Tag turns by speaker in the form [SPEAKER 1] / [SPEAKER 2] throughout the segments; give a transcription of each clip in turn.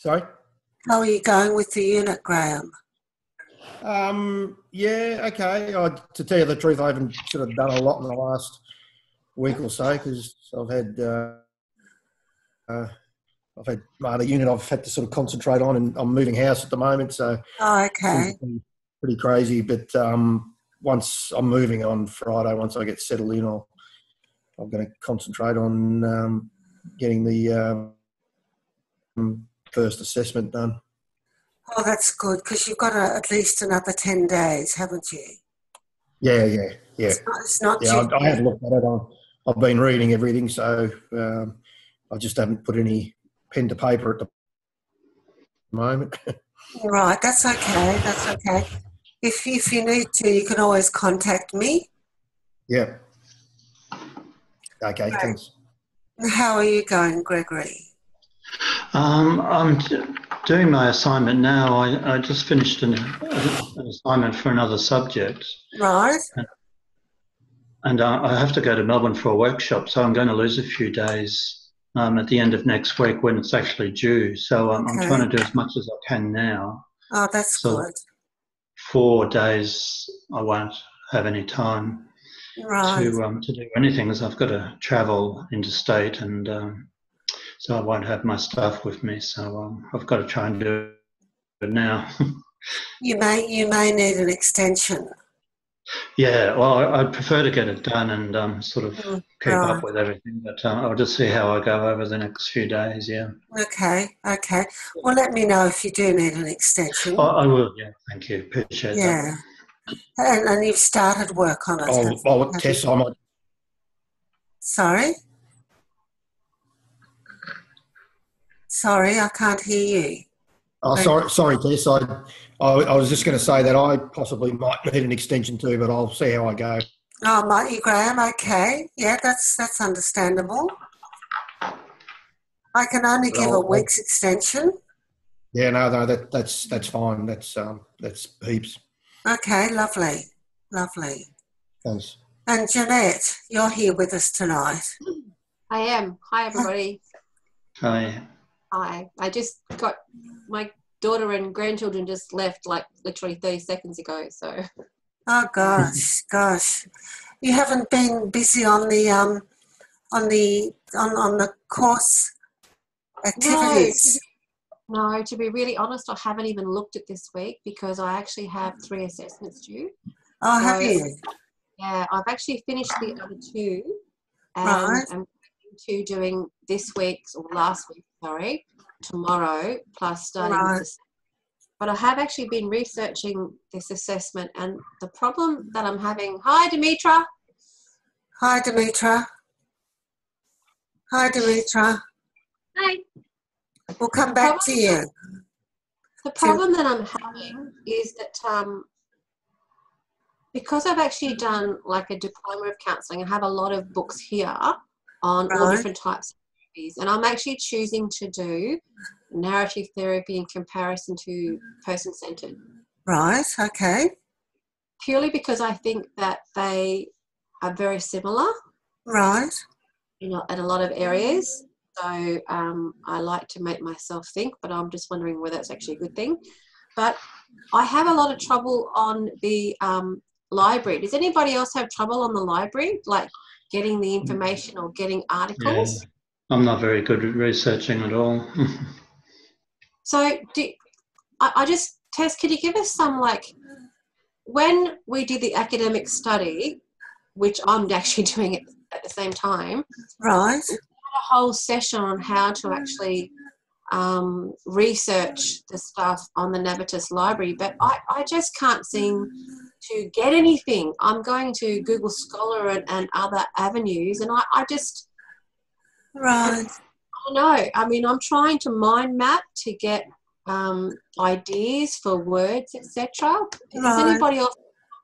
[SPEAKER 1] Sorry?
[SPEAKER 2] How are you going with the unit, Graham?
[SPEAKER 1] Yeah, okay. To tell you the truth, I haven't sort of done a lot in the last week or so because I've had the unit I've had to sort of concentrate on, and I'm moving house at the moment, so
[SPEAKER 2] Okay.
[SPEAKER 1] it's pretty crazy. But once I'm moving on Friday, once I get settled in, I'm going to concentrate on getting the first assessment done.
[SPEAKER 2] Oh, that's good, because you've got at least another 10 days, haven't you?
[SPEAKER 1] Yeah.
[SPEAKER 2] It's not
[SPEAKER 1] Yeah,
[SPEAKER 2] due.
[SPEAKER 1] I have looked at it. I've been reading everything, so I just haven't put any pen to paper at the moment.
[SPEAKER 2] Right, that's okay. That's okay. If you need to, you can always contact me.
[SPEAKER 1] Yeah. Okay,
[SPEAKER 2] Right.
[SPEAKER 1] thanks.
[SPEAKER 2] How are you going, Gregory?
[SPEAKER 3] I'm doing my assignment now. I just finished an assignment for another subject.
[SPEAKER 2] Right.
[SPEAKER 3] And I have to go to Melbourne for a workshop, so I'm going to lose a few days at the end of next week when it's actually due. So I'm trying to do as much as I can now.
[SPEAKER 2] Oh, that's good.
[SPEAKER 3] 4 days I won't have any time to do anything, as I've got to travel interstate, and so I won't have my stuff with me. So I've got to try and do it now.
[SPEAKER 2] You may need an extension.
[SPEAKER 3] Yeah, well, I'd prefer to get it done and sort of keep up with everything, but I'll just see how I go over the next few days, yeah.
[SPEAKER 2] Okay. Well, let me know if you do need an extension.
[SPEAKER 3] I will, yeah, thank you. Appreciate that.
[SPEAKER 2] Yeah. And you've started work on it.
[SPEAKER 1] Tess, I might...
[SPEAKER 2] Sorry? Sorry, I can't hear you.
[SPEAKER 1] Oh, sorry, Tess. I was just going to say that I possibly might need an extension too, but I'll see how I go.
[SPEAKER 2] Oh, might you, Graham? Okay. Yeah, that's understandable. I can only give a week's extension.
[SPEAKER 1] Yeah, no, that's fine. That's heaps.
[SPEAKER 2] Okay, lovely.
[SPEAKER 1] Thanks.
[SPEAKER 2] And Jeanette, you're here with us tonight.
[SPEAKER 4] I am. Hi, everybody.
[SPEAKER 3] Hi.
[SPEAKER 4] Hi. I just got my daughter and grandchildren just left like literally 30 seconds ago. So.
[SPEAKER 2] Oh gosh. You haven't been busy on the course activities.
[SPEAKER 4] No, to be really honest, I haven't even looked at this week because I actually have 3 assessments due.
[SPEAKER 2] Oh, so, have you?
[SPEAKER 4] Yeah, I've actually finished the other 2, and
[SPEAKER 2] right.
[SPEAKER 4] I'm going to doing this week's or last week, sorry, tomorrow, plus starting with this. But I have actually been researching this assessment, and the problem that I'm having. Hi, Demetra.
[SPEAKER 2] Hi, Demetra. Hi. We'll come back to you.
[SPEAKER 4] The problem that I'm having is that because I've actually done like a diploma of counselling, I have a lot of books here on all different types of therapies, and I'm actually choosing to do narrative therapy in comparison to person-centred. Right, okay. Purely because I think that they are very similar. Right. In a lot of areas. So I like to make myself think, but I'm just wondering whether it's actually a good thing. But I have a lot of trouble on the library. Does anybody else have trouble on the library, like getting the information or getting articles?
[SPEAKER 3] Yeah. I'm not very good at researching at all.
[SPEAKER 4] So Tess, could you give us some, like, when we did the academic study, which I'm actually doing it at the same time. Right. We had a whole session on how to actually research the stuff on the Navitas library, but I just can't seem to get anything. I'm going to Google Scholar and other avenues, and I just... Right. I don't know. I mean, I'm trying to mind map to get ideas for words, etc. Has anybody else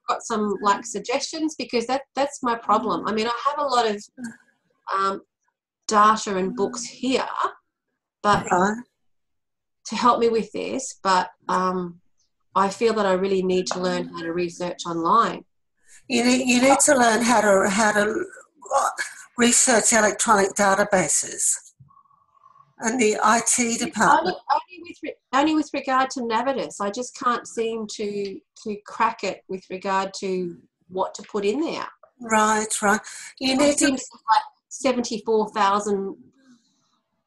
[SPEAKER 4] got some like suggestions? Because that's my problem. I mean, I have a lot of data and books here, but to help me with this. But I feel that I really need to learn how to research online. You need to learn how to research electronic databases. And the IT department. Only only with regard to Navitus. I just can't seem to crack it with regard to what to put in there.
[SPEAKER 2] Right. You need to...
[SPEAKER 4] like 74,000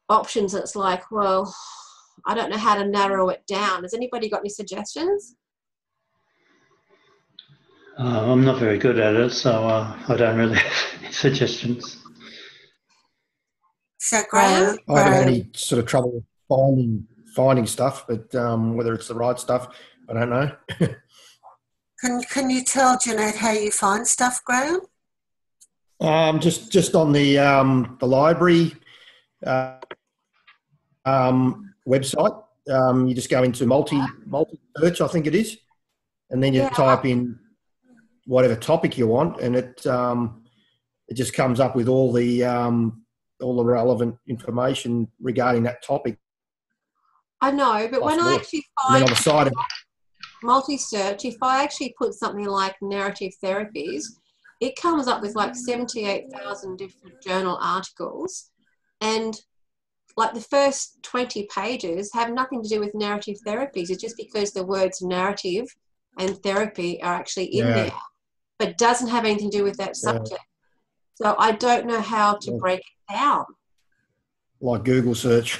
[SPEAKER 4] options. It's like, well, I don't know how to narrow it down. Has anybody got any suggestions?
[SPEAKER 3] I'm not very good at it, so I don't really have any suggestions.
[SPEAKER 2] So, Graham?
[SPEAKER 1] I haven't had any sort of trouble finding stuff, but whether it's the right stuff, I don't know.
[SPEAKER 2] Can you tell Jeanette how you find stuff, Graham?
[SPEAKER 1] Just on the library website, you just go into multi search, I think it is, and then you type in whatever topic you want, and it just comes up with all the relevant information regarding that topic.
[SPEAKER 4] I know, but when I actually find
[SPEAKER 1] on the side of
[SPEAKER 4] multi-search, if I actually put something like narrative therapies, it comes up with like 78,000 different journal articles, and like the first 20 pages have nothing to do with narrative therapies. It's just because the words narrative and therapy are actually in there, but doesn't have anything to do with that subject. So I don't know how to break it down.
[SPEAKER 1] Like Google search.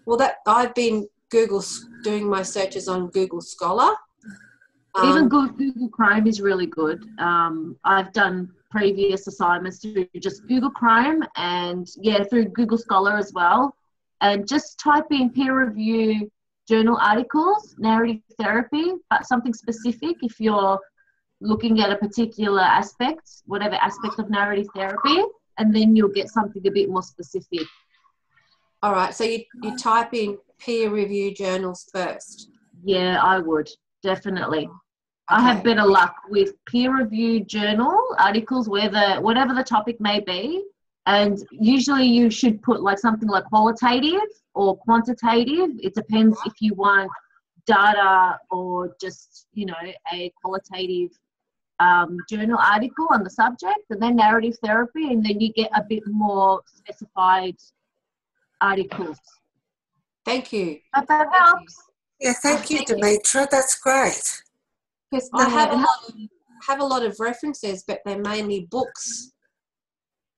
[SPEAKER 4] Well, I've been doing my searches on Google Scholar.
[SPEAKER 5] Even Google Chrome is really good. I've done previous assignments through just Google Chrome and through Google Scholar as well. And just type in peer review journal articles, narrative therapy, but something specific if you're looking at a particular aspect, whatever aspect of narrative therapy, and then you'll get something a bit more specific.
[SPEAKER 4] All right, so you type in peer review journals first.
[SPEAKER 5] Yeah, I would, definitely. Okay. I have better luck with peer review journal articles, whatever the topic may be, and usually you should put like something like qualitative or quantitative. It depends if you want data or just, a qualitative journal article on the subject, and then narrative therapy, and then you get a bit more specified articles.
[SPEAKER 4] Thank you.
[SPEAKER 5] But that helps.
[SPEAKER 2] Yeah, thank you, Demetra. That's great.
[SPEAKER 4] Because I have a lot of references, but they're mainly books.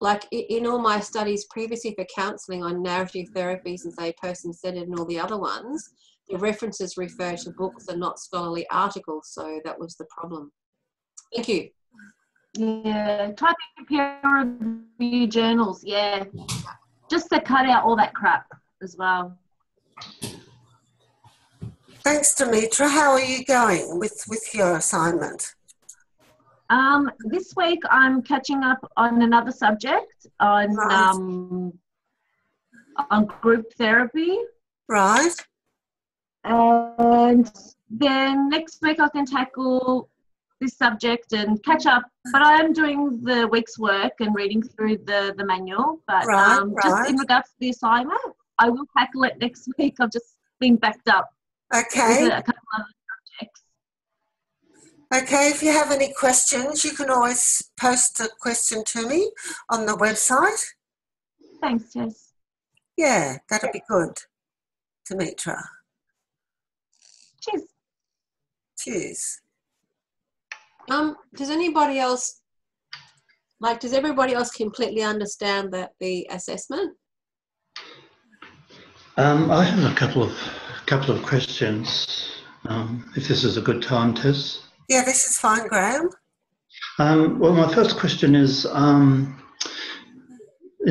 [SPEAKER 4] Like in all my studies previously for counselling on narrative therapies and say person-centred and all the other ones, the references refer to books and not scholarly articles. So that was the problem. Thank you.
[SPEAKER 5] Yeah, type in peer review journals, just to cut out all that crap as well.
[SPEAKER 2] Thanks, Demetra. How are you going with your assignment?
[SPEAKER 5] This week I'm catching up on another subject on group therapy.
[SPEAKER 2] Right.
[SPEAKER 5] And then next week I can tackle this subject and catch up. But I am doing the week's work and reading through the manual. But just in regards to the assignment, I will tackle it next week. I've just been backed up.
[SPEAKER 2] Okay.
[SPEAKER 5] With a couple of subjects.
[SPEAKER 2] Okay, if you have any questions, you can always post a question to me on the website.
[SPEAKER 5] Thanks, Tess.
[SPEAKER 2] Yeah, that'll be good, Demetra.
[SPEAKER 5] Cheers.
[SPEAKER 2] Cheers.
[SPEAKER 4] Does anybody else, does everybody else completely understand the assessment?
[SPEAKER 3] I have a couple of questions. If this is a good time, Tess.
[SPEAKER 2] Yeah, this is fine, Graham.
[SPEAKER 3] Well, my first question is, in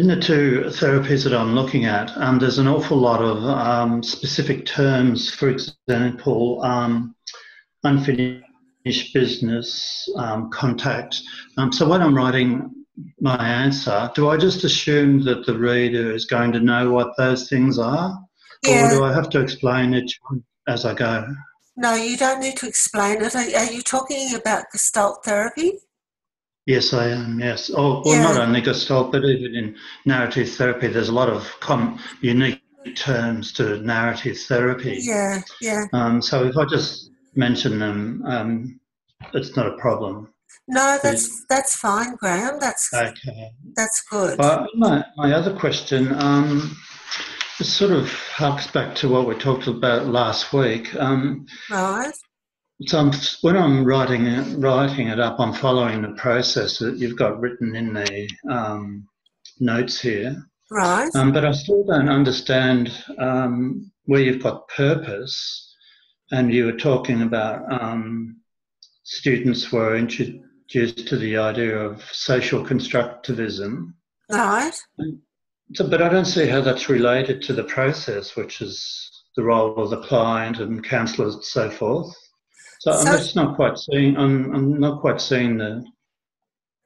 [SPEAKER 3] the two therapies that I'm looking at, there's an awful lot of specific terms, for example, unfinished business, contact. So when I'm writing my answer, do I just assume that the reader is going to know what those things are?
[SPEAKER 2] Yeah.
[SPEAKER 3] Or do I have to explain it as I go?
[SPEAKER 2] No, you don't need to explain it. Are you talking about Gestalt therapy?
[SPEAKER 3] Yes, I am, yes. Not only Gestalt, but even in narrative therapy, there's a lot of unique terms to narrative therapy.
[SPEAKER 2] Yeah.
[SPEAKER 3] So if I just mention them, it's not a problem.
[SPEAKER 2] No, that's fine, Graham. That's
[SPEAKER 3] okay.
[SPEAKER 2] That's good.
[SPEAKER 3] My other question, sort of harks back to what we talked about last week.
[SPEAKER 2] Right.
[SPEAKER 3] So when I'm writing it up, I'm following the process that you've got written in the notes here.
[SPEAKER 2] Right.
[SPEAKER 3] But I still don't understand where you've got purpose, and you were talking about students were introduced to the idea of social constructivism.
[SPEAKER 2] Right.
[SPEAKER 3] So, but I don't see how that's related to the process, which is the role of the client and counsellors and so forth. So I'm just not quite seeing. I'm not quite seeing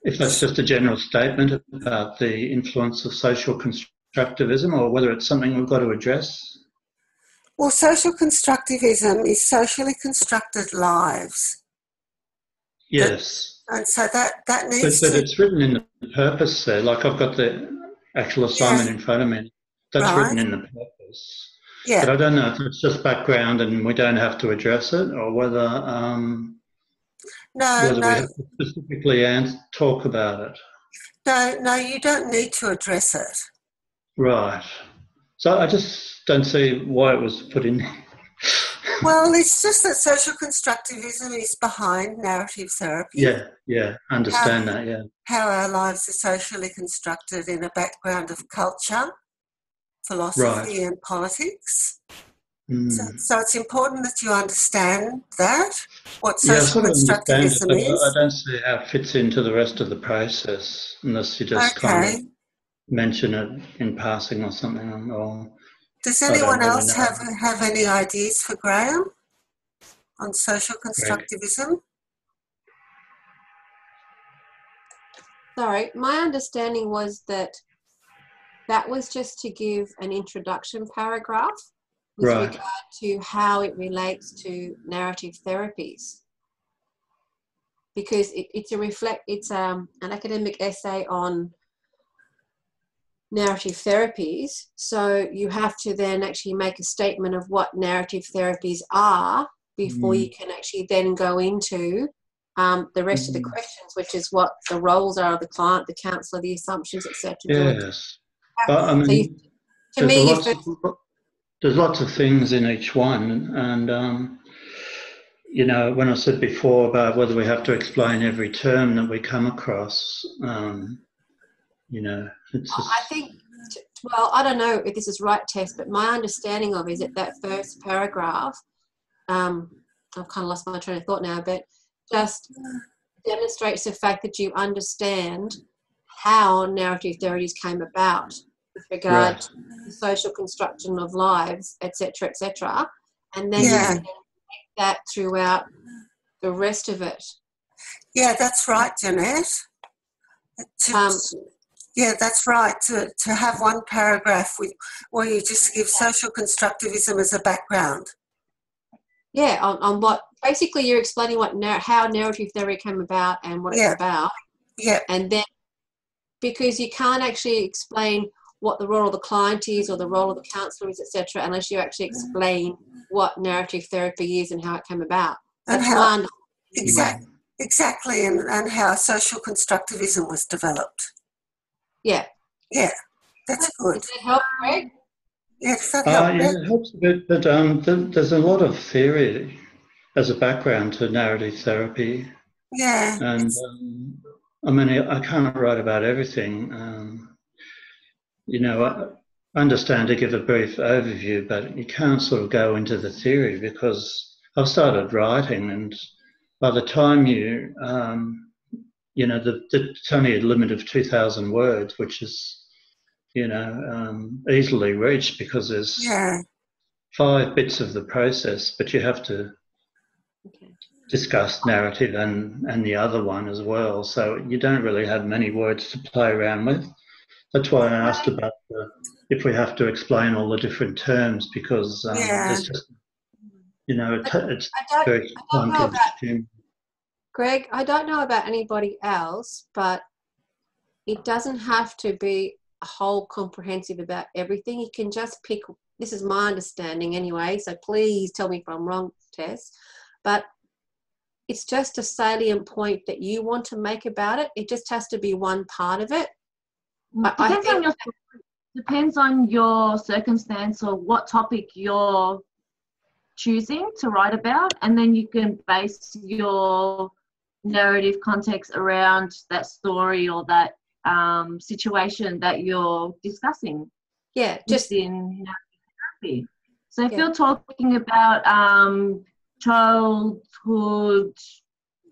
[SPEAKER 3] if that's just a general statement about the influence of social constructivism, or whether it's something we've got to address.
[SPEAKER 2] Well, social constructivism is socially constructed lives.
[SPEAKER 3] Yes.
[SPEAKER 2] And so that needs
[SPEAKER 3] but it's written in the purpose there. Like I've got the actual assignment in front of me. That's written in the purpose.
[SPEAKER 2] Yeah.
[SPEAKER 3] But I don't know if it's just background and we don't have to address it, or whether we have to specifically talk about it.
[SPEAKER 2] No, you don't need to address it.
[SPEAKER 3] Right. So I just don't see why it was put in.
[SPEAKER 2] Well, it's just that social constructivism is behind narrative therapy.
[SPEAKER 3] Yeah, understand that, yeah.
[SPEAKER 2] How our lives are socially constructed in a background of culture, philosophy and politics. So it's important that you understand that, what social constructivism is.
[SPEAKER 3] I don't see how it fits into the rest of the process unless you just kind of mention it in passing or something.
[SPEAKER 2] Does anyone else have any ideas for Graham on social constructivism?
[SPEAKER 4] Sorry, my understanding was that was just to give an introduction paragraph with regard to how it relates to narrative therapies, because it's an academic essay on narrative therapies. So you have to then actually make a statement of what narrative therapies are before you can actually then go into the rest of the questions, which is what the roles are of the client, the counsellor, the assumptions, etc.
[SPEAKER 3] Yes, but I mean, there's lots of things in each one, and you know, when I said before about whether we have to explain every term that we come across, you know, it's just...
[SPEAKER 4] I think, well, I don't know if this is right, Tess, but my understanding of it is that first paragraph, I've kind of lost my train of thought now, but just demonstrates the fact that you understand how narrative therapies came about with regard to the social construction of lives, etc., and then you can make that throughout the rest of it.
[SPEAKER 2] Yeah, that's right, Jeanette. Yeah, that's right. To have one paragraph where you just give social constructivism as a background.
[SPEAKER 4] Yeah, on what basically you're explaining how narrative theory came about and what it's about.
[SPEAKER 2] Yeah.
[SPEAKER 4] And then because you can't actually explain what the role of the client is or the role of the counsellor is, etc., unless you actually explain what narrative therapy is and how it came about.
[SPEAKER 2] That's exactly, and how social constructivism was developed.
[SPEAKER 4] Yeah.
[SPEAKER 2] Yeah, that's good.
[SPEAKER 4] Does that help, Greg?
[SPEAKER 2] Yeah, does that help?
[SPEAKER 3] Yeah, it helps a bit, but there's a lot of theory as a background to narrative therapy.
[SPEAKER 2] Yeah.
[SPEAKER 3] And I mean, I can't write about everything. You know, I understand to give a brief overview, but you can't sort of go into the theory, because I've started writing, and by the time you know, it's only a limit of 2,000 words, which is, you know, easily reached, because there's 5 bits of the process, but you have to discuss narrative and the other one as well. So you don't really have many words to play around with. That's why I asked about if we have to explain all the different terms, because it's just, you know, it's very time consuming.
[SPEAKER 4] Greg, I don't know about anybody else, but it doesn't have to be a whole comprehensive about everything. You can just pick, this is my understanding anyway, so please tell me if I'm wrong, Tess, but it's just a salient point that you want to make about it. It just has to be one part of it.
[SPEAKER 5] depends on your circumstance or what topic you're choosing to write about, and then you can base your narrative context around that story or that situation that you're discussing.
[SPEAKER 4] Yeah,
[SPEAKER 5] just in narrative therapy. So if you're talking about childhood,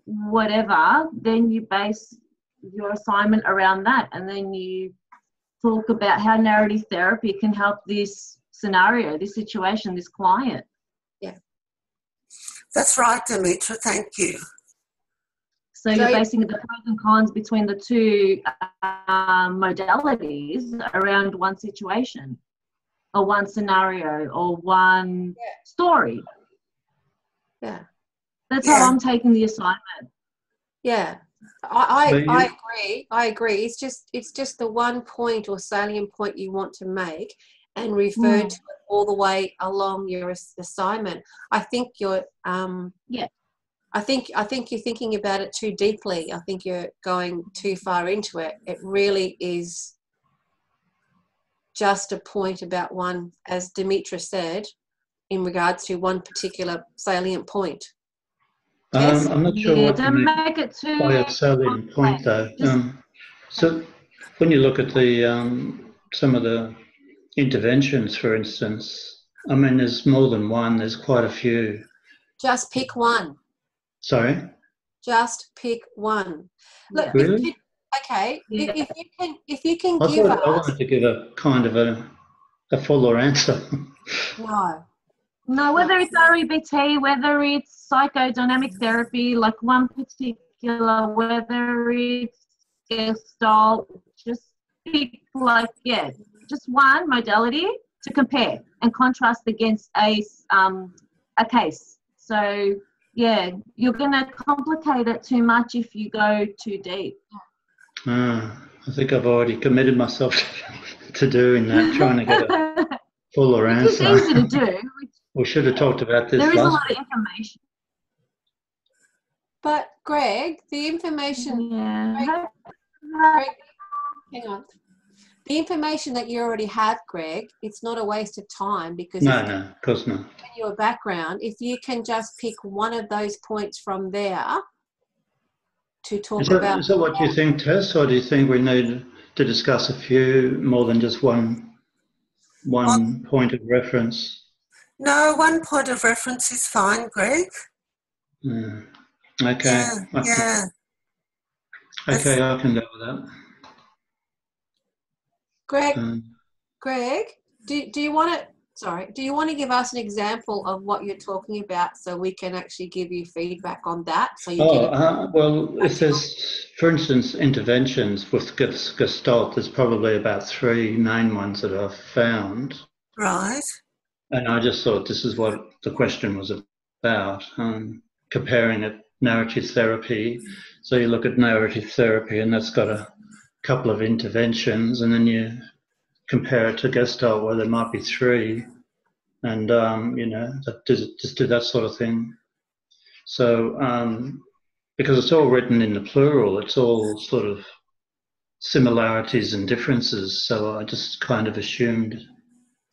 [SPEAKER 5] whatever, then you base your assignment around that, and then you talk about how narrative therapy can help this scenario, this situation, this client.
[SPEAKER 4] Yeah.
[SPEAKER 2] That's right, Demetra. Thank you.
[SPEAKER 5] So you're basing the pros and cons between the two modalities around one situation or one scenario or one story.
[SPEAKER 4] Yeah.
[SPEAKER 5] That's how I'm taking the assignment.
[SPEAKER 4] Yeah. I agree. I agree. It's just the one point or salient point you want to make and refer to it all the way along your assignment. I think you're I think you're thinking about it too deeply. I think you're going too far into it. It really is just a point about one, as Demetra said, in regards to one particular salient point.
[SPEAKER 3] I'm not sure what
[SPEAKER 5] don't
[SPEAKER 3] you mean
[SPEAKER 5] make it too
[SPEAKER 3] by a salient point, though. So when you look at the some of the interventions, for instance, I mean, there's more than one. There's quite a few.
[SPEAKER 4] Just pick one.
[SPEAKER 3] Sorry?
[SPEAKER 4] Just pick one. Look,
[SPEAKER 3] really?
[SPEAKER 4] If you can give us.
[SPEAKER 3] I wanted to give a kind of a fuller answer.
[SPEAKER 5] No, whether it's REBT, whether it's psychodynamic therapy, like one particular, whether it's Gestalt, just pick just one modality to compare and contrast against a case. So, you're going to complicate it too much if you go too deep.
[SPEAKER 3] I think I've already committed myself to doing that, trying to get a fuller answer.
[SPEAKER 5] It's easy to do.
[SPEAKER 3] We should have talked about this.
[SPEAKER 5] There is a lot of information.
[SPEAKER 4] But Greg, the information. Greg, hang on. The information that you already have, Greg, it's not a waste of time because
[SPEAKER 3] no, of course not.
[SPEAKER 4] Your background, if you can just pick one of those points from there to talk about.
[SPEAKER 3] Is that what you think, Tess, or do you think we need to discuss a few more than just one point of reference?
[SPEAKER 2] No, one point of reference is fine, Greg.
[SPEAKER 3] Okay. Okay, I can go with that.
[SPEAKER 4] Greg, do you want to give us an example of what you're talking about so we can actually give you feedback on that? So
[SPEAKER 3] well, if there's, for instance, interventions with Gestalt, there's probably about 3 main ones that I've found.
[SPEAKER 2] Right.
[SPEAKER 3] And I just thought this is what the question was about, comparing it, narrative therapy. So you look at narrative therapy and that's got a couple of interventions, and then you compare it to Gestalt where there might be 3, and, just do that sort of thing. So because it's all written in the plural, it's all sort of similarities and differences. So I just kind of assumed,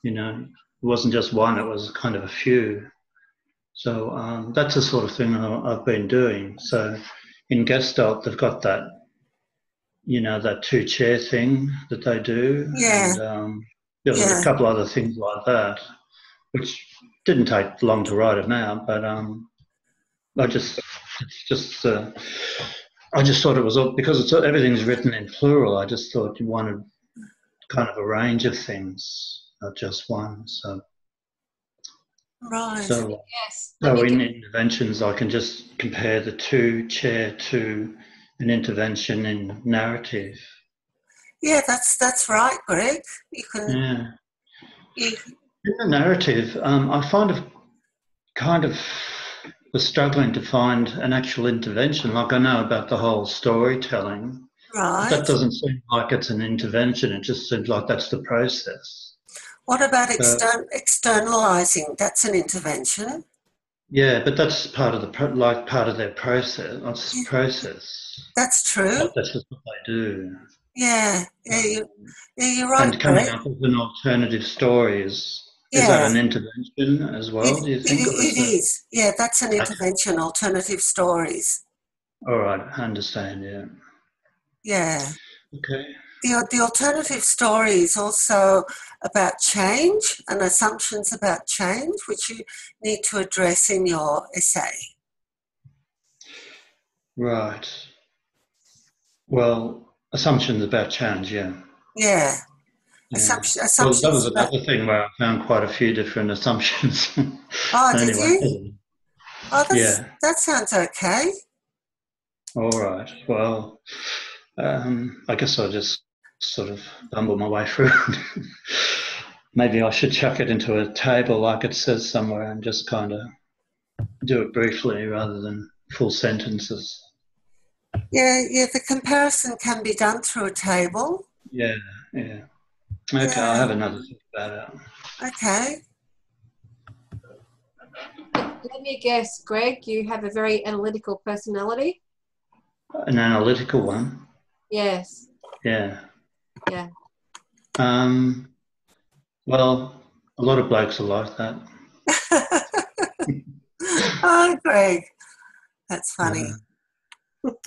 [SPEAKER 3] it wasn't just one, it was kind of a few. So that's the sort of thing I've been doing. So in Gestalt, they've got that, that 2-chair thing that they do.
[SPEAKER 2] Yeah.
[SPEAKER 3] And there's a couple other things like that, which didn't take long to write them out, but I just thought it was all, because everything's written in plural. I just thought you wanted kind of a range of things, not just one. So,
[SPEAKER 2] right.
[SPEAKER 3] So in interventions, I can just compare the 2-chair to an intervention in narrative.
[SPEAKER 2] Yeah, that's right, Greg. You can.
[SPEAKER 3] In the narrative, I was struggling to find an actual intervention. Like, I know about the whole storytelling.
[SPEAKER 2] Right.
[SPEAKER 3] That doesn't seem like it's an intervention. It just seems like that's the process.
[SPEAKER 2] What about externalizing? That's an intervention.
[SPEAKER 3] Yeah, but that's part of their process. It's process.
[SPEAKER 2] That's true.
[SPEAKER 3] That's just what they do.
[SPEAKER 2] Yeah, you're right,
[SPEAKER 3] And coming
[SPEAKER 2] Greg.
[SPEAKER 3] up with an alternative story is
[SPEAKER 2] Yeah.
[SPEAKER 3] that an intervention as well, do you think?
[SPEAKER 2] It is. Yeah, that's an intervention, alternative stories.
[SPEAKER 3] All right, I understand, yeah.
[SPEAKER 2] Yeah.
[SPEAKER 3] Okay.
[SPEAKER 2] The alternative story is also about change and assumptions about change, which you need to address in your essay.
[SPEAKER 3] Right. Well, assumptions about change, yeah.
[SPEAKER 2] Yeah.
[SPEAKER 3] Yeah.
[SPEAKER 2] Assumptions
[SPEAKER 3] Well, that was
[SPEAKER 2] about...
[SPEAKER 3] another thing where I found quite a few different assumptions.
[SPEAKER 2] Oh,
[SPEAKER 3] anyway,
[SPEAKER 2] did you? Oh, that sounds okay.
[SPEAKER 3] All right. Well, I guess I'll just sort of bumble my way through. Maybe I should chuck it into a table like it says somewhere and just kind of do it briefly rather than full sentences.
[SPEAKER 2] Yeah, the comparison can be done through a table.
[SPEAKER 3] Yeah. Okay, I'll have another think about it.
[SPEAKER 2] Okay.
[SPEAKER 4] Let me guess, Greg, you have a very analytical personality?
[SPEAKER 3] An analytical one?
[SPEAKER 4] Yes.
[SPEAKER 3] Yeah.
[SPEAKER 4] Yeah.
[SPEAKER 3] Well, a lot of blokes are like that.
[SPEAKER 2] Oh, Greg, that's funny.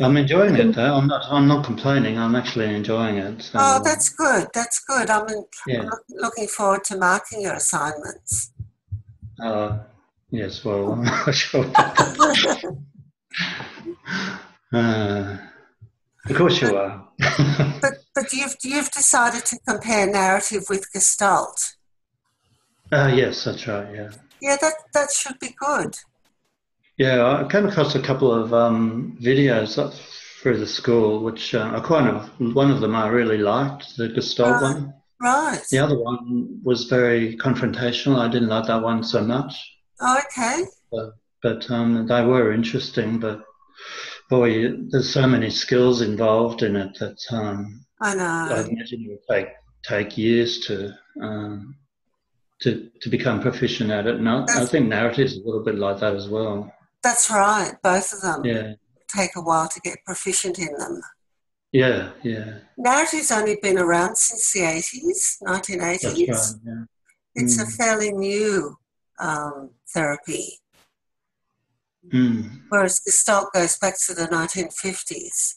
[SPEAKER 3] I'm enjoying it though. I'm not complaining. I'm actually enjoying it. So,
[SPEAKER 2] oh, that's good. That's good. I'm
[SPEAKER 3] yeah.
[SPEAKER 2] looking forward to marking your assignments.
[SPEAKER 3] Yes. Well, I'm not sure about that. Of course you are.
[SPEAKER 2] but you've decided to compare narrative with Gestalt.
[SPEAKER 3] Yes, that's right. Yeah.
[SPEAKER 2] Yeah, that should be good.
[SPEAKER 3] Yeah, I came across a couple of videos through the school, which one of them I really liked, the Gestalt one.
[SPEAKER 2] Right.
[SPEAKER 3] The other one was very confrontational. I didn't like that one so much.
[SPEAKER 2] Oh, okay.
[SPEAKER 3] But they were interesting. But boy, there's so many skills involved in it that
[SPEAKER 2] I know.
[SPEAKER 3] I imagine it would take years to become proficient at it. And I think narrative's a little bit like that as well.
[SPEAKER 2] That's right. Both of them
[SPEAKER 3] take
[SPEAKER 2] a while to get proficient in them.
[SPEAKER 3] Yeah.
[SPEAKER 2] Narrative's only been around since the 1980s.
[SPEAKER 3] That's right, yeah.
[SPEAKER 2] It's a fairly new therapy. Whereas Gestalt goes back to the 1950s.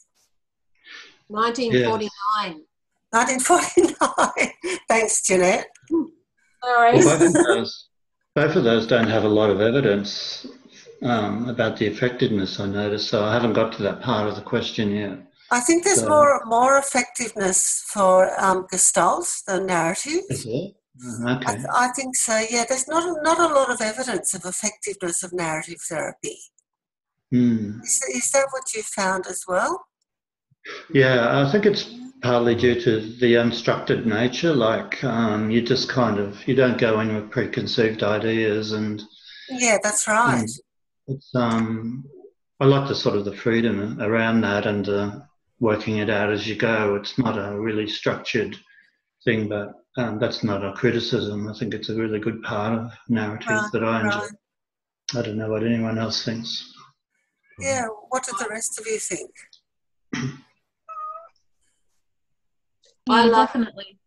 [SPEAKER 4] 1949.
[SPEAKER 2] 1949. Thanks, Jeanette.
[SPEAKER 4] Sorry.
[SPEAKER 3] Well, both of those don't have a lot of evidence about the effectiveness, I noticed, so I haven't got to that part of the question yet.
[SPEAKER 2] I think there's more effectiveness for Gestalt than narrative.
[SPEAKER 3] Is there? Okay.
[SPEAKER 2] I think so, yeah. There's not a lot of evidence of effectiveness of narrative therapy. Is that what you found as well?
[SPEAKER 3] Yeah, I think it's partly due to the unstructured nature, like you just you don't go in with preconceived ideas and...
[SPEAKER 2] Yeah, that's right.
[SPEAKER 3] It's I like the sort of the freedom around that and working it out as you go. It's not a really structured thing, but that's not a criticism. I think it's a really good part of narrative that I enjoy. I don't know what anyone else thinks.
[SPEAKER 2] Yeah, what do the rest of you think?
[SPEAKER 5] Definitely.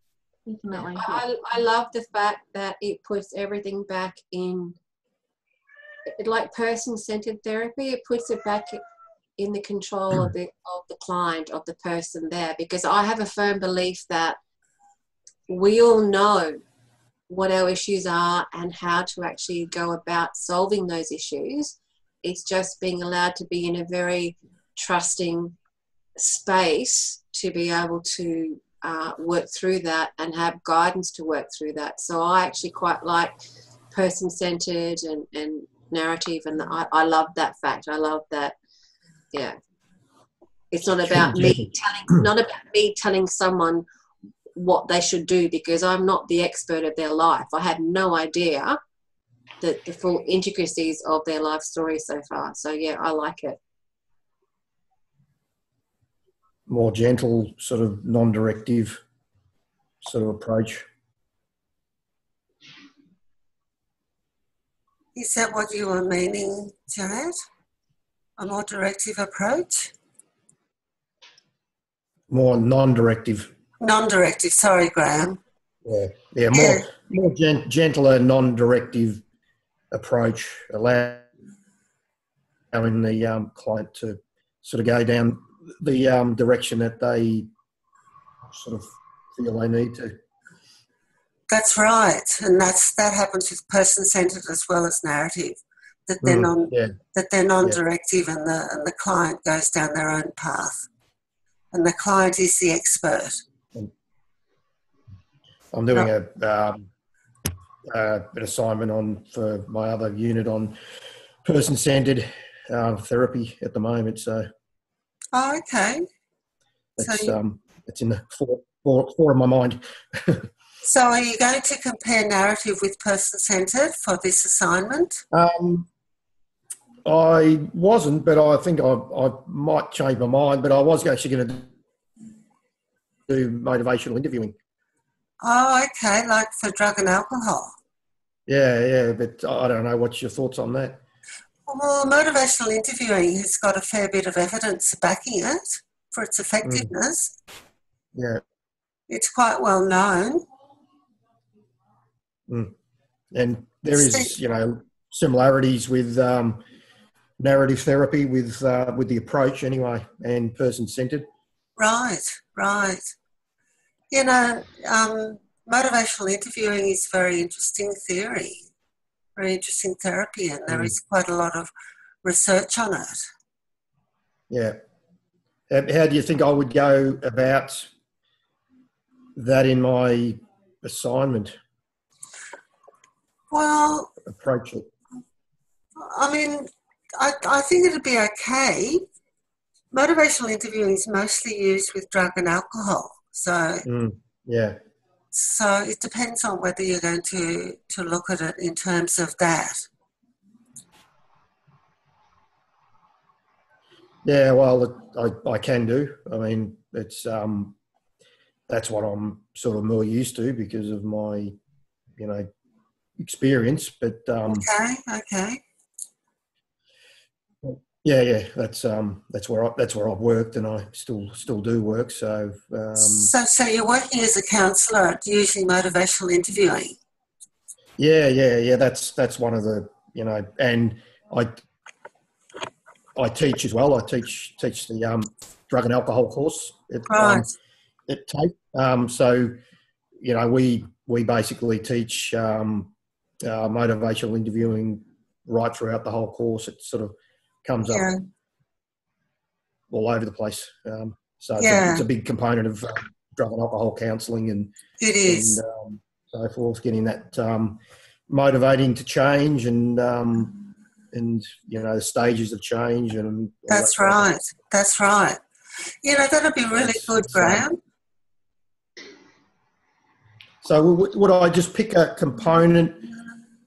[SPEAKER 4] I love the fact that it puts everything back in, like person-centered therapy. It puts it back in the control of the client, of the person there, because I have a firm belief that we all know what our issues are and how to actually go about solving those issues. It's just being allowed to be in a very trusting space to be able to work through that and have guidance to work through that. So I actually quite like person-centered and narrative, and I love that fact. I love that. Yeah, it's not about me telling someone what they should do, because I'm not the expert of their life. I have no idea the full intricacies of their life story so far. So yeah, I like it.
[SPEAKER 1] More gentle, sort of non-directive sort of approach.
[SPEAKER 2] Is that what you were meaning, Janet? A more directive approach?
[SPEAKER 1] More non-directive.
[SPEAKER 2] Non-directive. Sorry, Graham.
[SPEAKER 1] Yeah. More gentler, non-directive approach, allowing the client to sort of go down the direction that they sort of feel they need to.
[SPEAKER 2] That's right, and that happens with person-centered as well as narrative. That they're non-directive, and the client goes down their own path, and the client is the expert.
[SPEAKER 1] I'm doing an assignment for my other unit on person-centered therapy at the moment. So,
[SPEAKER 2] okay.
[SPEAKER 1] It's in the fore of my mind.
[SPEAKER 2] So, are you going to compare narrative with person-centered for this assignment?
[SPEAKER 1] I wasn't, but I think I might change my mind. But I was actually going to do motivational interviewing.
[SPEAKER 2] Oh, okay, like for drug and alcohol.
[SPEAKER 1] Yeah, but I don't know. What's your thoughts on that?
[SPEAKER 2] Well, motivational interviewing has got a fair bit of evidence backing it for its effectiveness.
[SPEAKER 1] Yeah.
[SPEAKER 2] It's quite well known.
[SPEAKER 1] And there is, similarities with narrative therapy with the approach anyway, and person-centered.
[SPEAKER 2] Right. Motivational interviewing is very interesting theory, very interesting therapy, and there is quite a lot of research on it.
[SPEAKER 1] Yeah. How do you think I would go about that in my assignment?
[SPEAKER 2] Well,
[SPEAKER 1] approach it.
[SPEAKER 2] I mean, I think it'd be okay. Motivational interviewing is mostly used with drug and alcohol. So, So it depends on whether you're going to look at it in terms of that.
[SPEAKER 1] Yeah, well, I can do. I mean, it's that's what I'm sort of more used to because of my, experience. But
[SPEAKER 2] okay.
[SPEAKER 1] Yeah. That's where I've worked, and I still do work. So
[SPEAKER 2] so you're working as a counsellor at using motivational interviewing.
[SPEAKER 1] Yeah. That's one of the and I teach as well. I teach the drug and alcohol course at TAPE. So we basically teach motivational interviewing right throughout the whole course. It sort of comes up all over the place. It's a big component of drug and alcohol counselling, and
[SPEAKER 2] it is
[SPEAKER 1] and so forth. Getting that motivating to change, and the stages of change, and
[SPEAKER 2] that's right. That's right. That'd be really good, Graham.
[SPEAKER 1] So would I just pick a component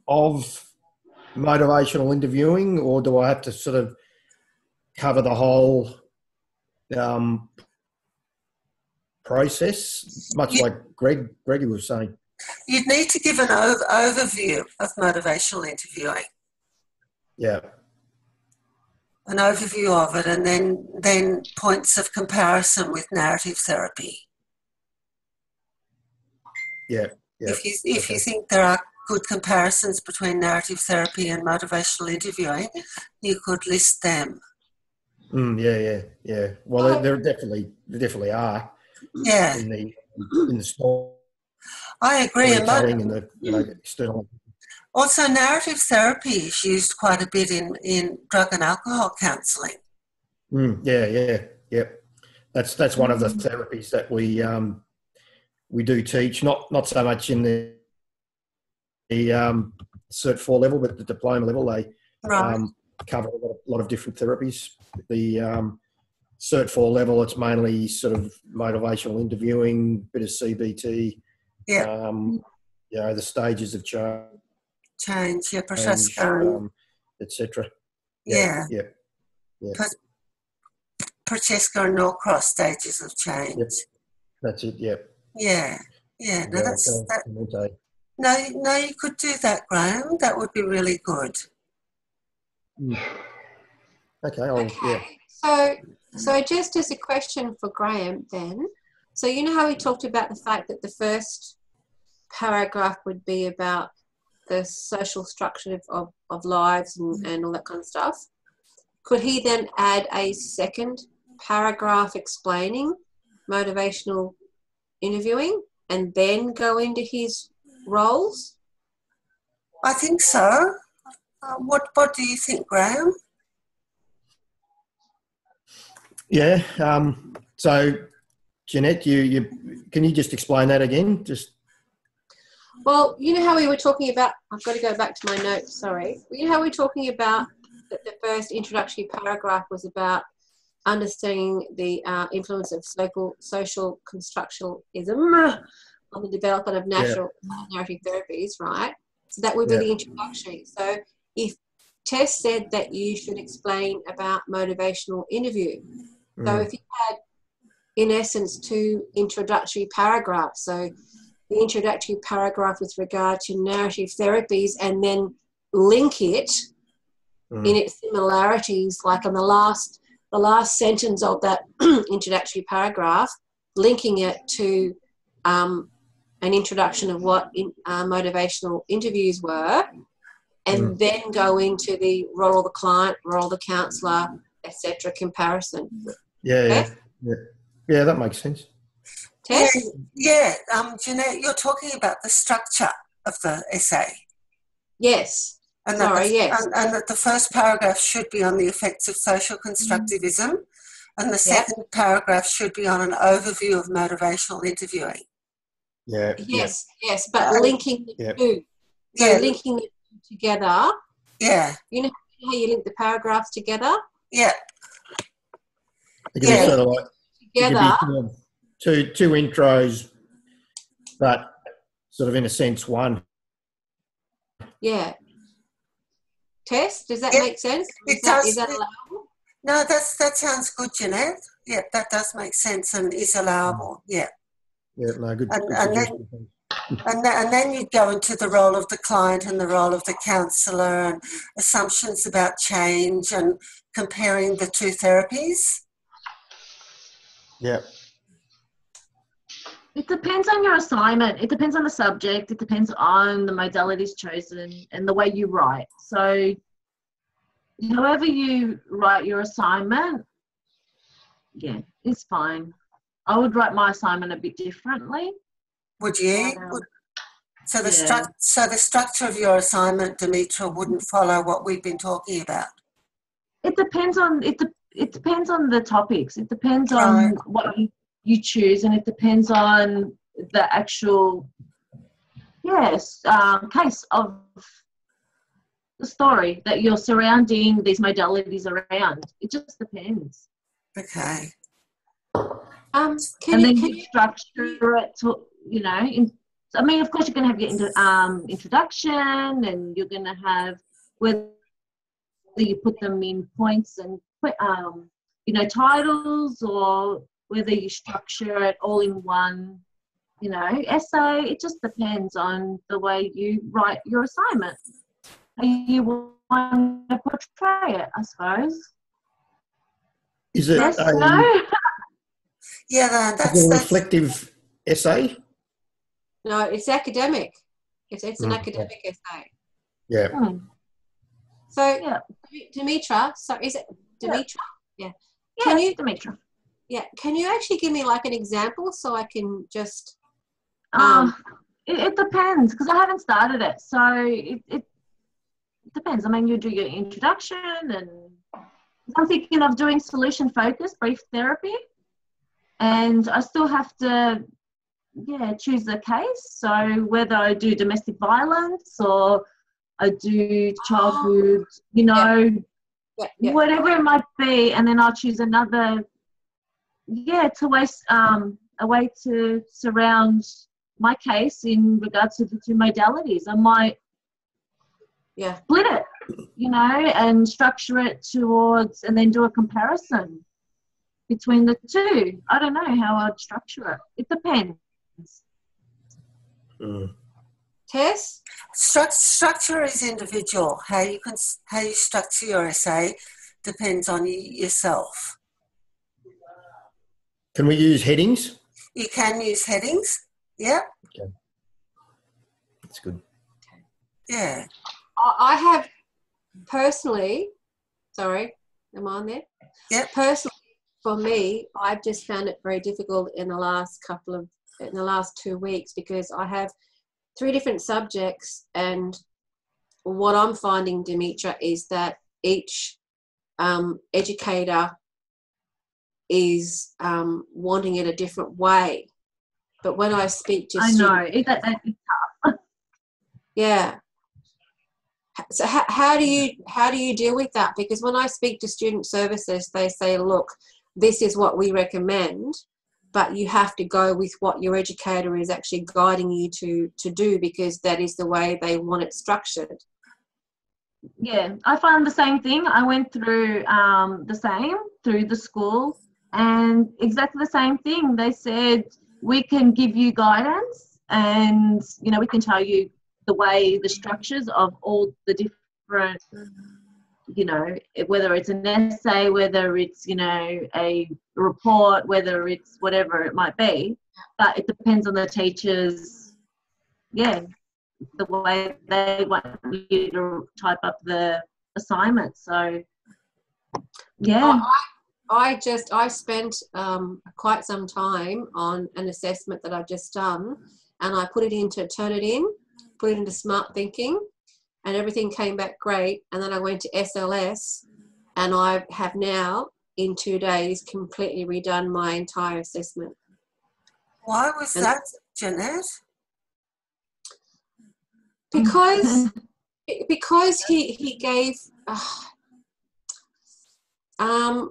[SPEAKER 1] of motivational interviewing, or do I have to sort of cover the whole process, much like Greggy was saying?
[SPEAKER 2] You'd need to give an overview of motivational interviewing.
[SPEAKER 1] Yeah.
[SPEAKER 2] An overview of it, and then points of comparison with narrative therapy.
[SPEAKER 1] Yeah.
[SPEAKER 2] If you think there are good comparisons between narrative therapy and motivational interviewing, you could list them.
[SPEAKER 1] Yeah. Well, there definitely are.
[SPEAKER 2] Yeah.
[SPEAKER 1] In the story.
[SPEAKER 2] I agree.
[SPEAKER 1] Storytelling and the external.
[SPEAKER 2] Also, narrative therapy is used quite a bit in drug and alcohol counselling.
[SPEAKER 1] Yeah. That's one of the therapies that we do teach. Not so much in the Cert 4 level, but the diploma level. They cover a lot of different therapies. The Cert 4 level, it's mainly sort of motivational interviewing, bit of CBT.
[SPEAKER 2] Yeah.
[SPEAKER 1] The stages of
[SPEAKER 2] change, Prochaska,
[SPEAKER 1] etc.
[SPEAKER 2] Yeah. Prochaska and Norcross stages of change.
[SPEAKER 1] Yep. That's it. Yep.
[SPEAKER 2] Yeah. No, that's that. No, you could do that, Graham. That would be really good.
[SPEAKER 1] Okay.
[SPEAKER 4] So just as a question for Graham then, so you know how we talked about the fact that the first paragraph would be about the social structure of lives and all that kind of stuff. Could he then add a second paragraph explaining motivational interviewing and then go into his roles?
[SPEAKER 2] I think so. What do you think, Graham?
[SPEAKER 1] Yeah. So, Jeanette, you can you just explain that again?
[SPEAKER 4] Well, you know how we were talking about, I've got to go back to my notes, sorry. You know how we were talking about that the first introductory paragraph was about understanding the influence of social constructionism on the development of narrative therapies, right? So that would be the introductory. So if Tess said that you should explain about motivational interview, so if you had, in essence, 2 introductory paragraphs, so the introductory paragraph with regard to narrative therapies and then link it in its similarities, like on the last sentence of that introductory paragraph, linking it to an introduction of what motivational interviews were, and then go into the role of the client, role of the counsellor, etc. comparison.
[SPEAKER 1] Yeah, that makes sense.
[SPEAKER 4] Tess?
[SPEAKER 2] Yeah, Jeanette, you're talking about the structure of the essay.
[SPEAKER 4] Yes.
[SPEAKER 2] And
[SPEAKER 4] yes.
[SPEAKER 2] And that the first paragraph should be on the effects of social constructivism, and the second paragraph should be on an overview of motivational interviewing.
[SPEAKER 1] Yeah.
[SPEAKER 4] Yes, but linking the two. So linking the two together.
[SPEAKER 2] Yeah.
[SPEAKER 4] You know how you link the paragraphs together?
[SPEAKER 2] Yeah.
[SPEAKER 1] It could be sort of like
[SPEAKER 4] together.
[SPEAKER 1] Two intros, but sort of in a sense one.
[SPEAKER 4] Yeah. Tess, does that make sense? Is that allowable?
[SPEAKER 2] No, that sounds good, Jeanette. Yeah, that does make sense and is allowable. Yeah.
[SPEAKER 1] Yeah, no, good.
[SPEAKER 2] And then you go into the role of the client and the role of the counsellor and assumptions about change and comparing the 2 therapies.
[SPEAKER 1] Yeah.
[SPEAKER 5] It depends on your assignment. It depends on the subject. It depends on the modalities chosen and the way you write. So however you write your assignment, it's fine. I would write my assignment a bit differently.
[SPEAKER 2] Would you? So the structure of your assignment, Demetra, wouldn't follow what we've been talking about.
[SPEAKER 5] It depends on it depends on the topics. It depends on what you choose, and it depends on the actual case of the story that you're surrounding these modalities around. It just depends.
[SPEAKER 2] Okay.
[SPEAKER 5] And then you structure it to, I mean, of course, you're going to have your introduction, and you're going to have whether you put them in points and titles, or whether you structure it all in one, essay. It just depends on the way you write your assignment. How you want to portray it, I suppose.
[SPEAKER 1] Is it
[SPEAKER 5] yes, no?
[SPEAKER 2] Yeah, that's
[SPEAKER 1] a reflective essay?
[SPEAKER 4] No, it's academic. It's an academic essay.
[SPEAKER 1] Yeah.
[SPEAKER 4] So, Demetra, so is it Demetra? Yeah.
[SPEAKER 5] Demetra.
[SPEAKER 4] Yeah. Can you actually give me like an example so I can just...
[SPEAKER 5] It depends, because I haven't started it. So it depends. I mean, you do your introduction, and I'm thinking of doing solution-focused brief therapy, and I still have to choose the case. So whether I do domestic violence or I do childhood, whatever it might be, and then I'll choose another, a way to surround my case in regards to the 2 modalities. I might split it, and structure it towards, and then do a comparison between the 2. I don't know how I'd structure it. It depends.
[SPEAKER 4] Tess?
[SPEAKER 2] Structure is individual. How you structure your essay depends on you yourself.
[SPEAKER 1] Can we use headings?
[SPEAKER 2] You can use headings. Yep.
[SPEAKER 1] Okay. That's good.
[SPEAKER 2] Yeah.
[SPEAKER 4] I have personally, sorry, am I on there?
[SPEAKER 2] Yep.
[SPEAKER 4] Personally, for me, I've just found it very difficult in the last 2 weeks, because I have 3 different subjects, and what I'm finding, Demetra, is that each educator is wanting it a different way. But when I speak to students,
[SPEAKER 5] it's tough.
[SPEAKER 4] yeah. So how do you deal with that? Because when I speak to student services, they say, look, this is what we recommend, but you have to go with what your educator is actually guiding you to do, because that is the way they want it structured.
[SPEAKER 5] Yeah, I found the same thing. I went through through the school, and exactly the same thing. They said, we can give you guidance, and we can tell you the structures of all the different, whether it's an essay, whether it's a report, whether it's whatever it might be, but it depends on the teachers, the way they want you to type up the assignment. So
[SPEAKER 4] I spent quite some time on an assessment that I've just done, and I put it into Smart Thinking, and everything came back great. And then I went to SLS, and I have now, in 2 days, completely redone my entire assessment.
[SPEAKER 2] Why was that, Jeanette?
[SPEAKER 4] Because he gave I'm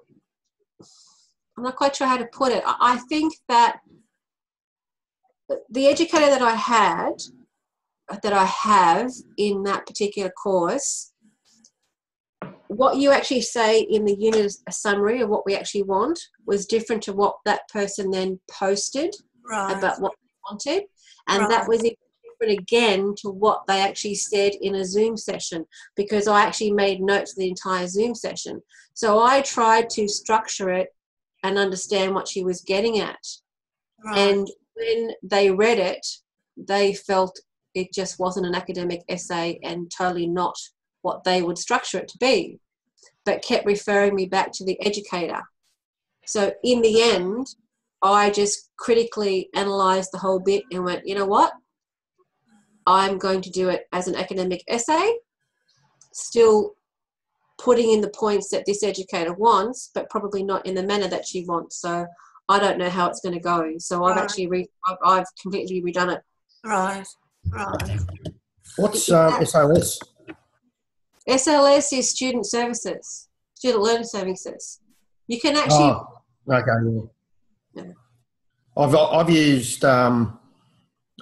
[SPEAKER 4] not quite sure how to put it. I think that the educator that I have in that particular course, what you actually say in the unit summary of what we actually want was different to what that person then posted about what they wanted. And that was different again to what they actually said in a Zoom session, because I actually made notes of the entire Zoom session. So I tried to structure it and understand what she was getting at. And when they read it, they felt it just wasn't an academic essay and totally not what they would structure it to be, but kept referring me back to the educator. So in the end, I just critically analysed the whole bit and went, you know what? I'm going to do it as an academic essay, still putting in the points that this educator wants, but probably not in the manner that she wants. So I don't know how it's going to go. So I've actually I've completely redone it.
[SPEAKER 2] Right.
[SPEAKER 1] What's SLS?
[SPEAKER 4] SLS is student learning services. You can actually.
[SPEAKER 1] Oh, okay. Yeah.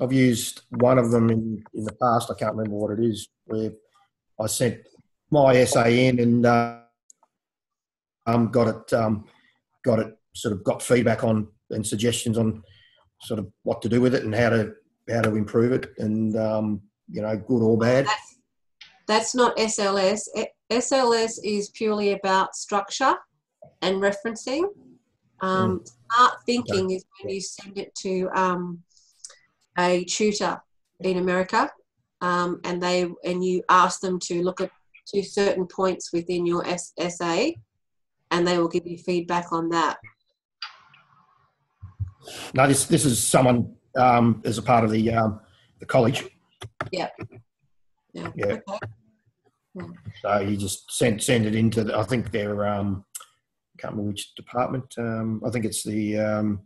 [SPEAKER 1] I've used one of them in the past. I can't remember what it is, where I sent my essay in and got feedback on and suggestions on sort of what to do with it and how to improve it, and good or bad.
[SPEAKER 4] That's not SLS. SLS is purely about structure and referencing. Smart Thinking is when you send it to a tutor in America, and you ask them to look at 2 certain points within your essay, and they will give you feedback on that.
[SPEAKER 1] No, this is someone as a part of the college.
[SPEAKER 4] Yeah. Okay. Yeah.
[SPEAKER 1] So you just send it into I think their I can't remember which department. I think it's the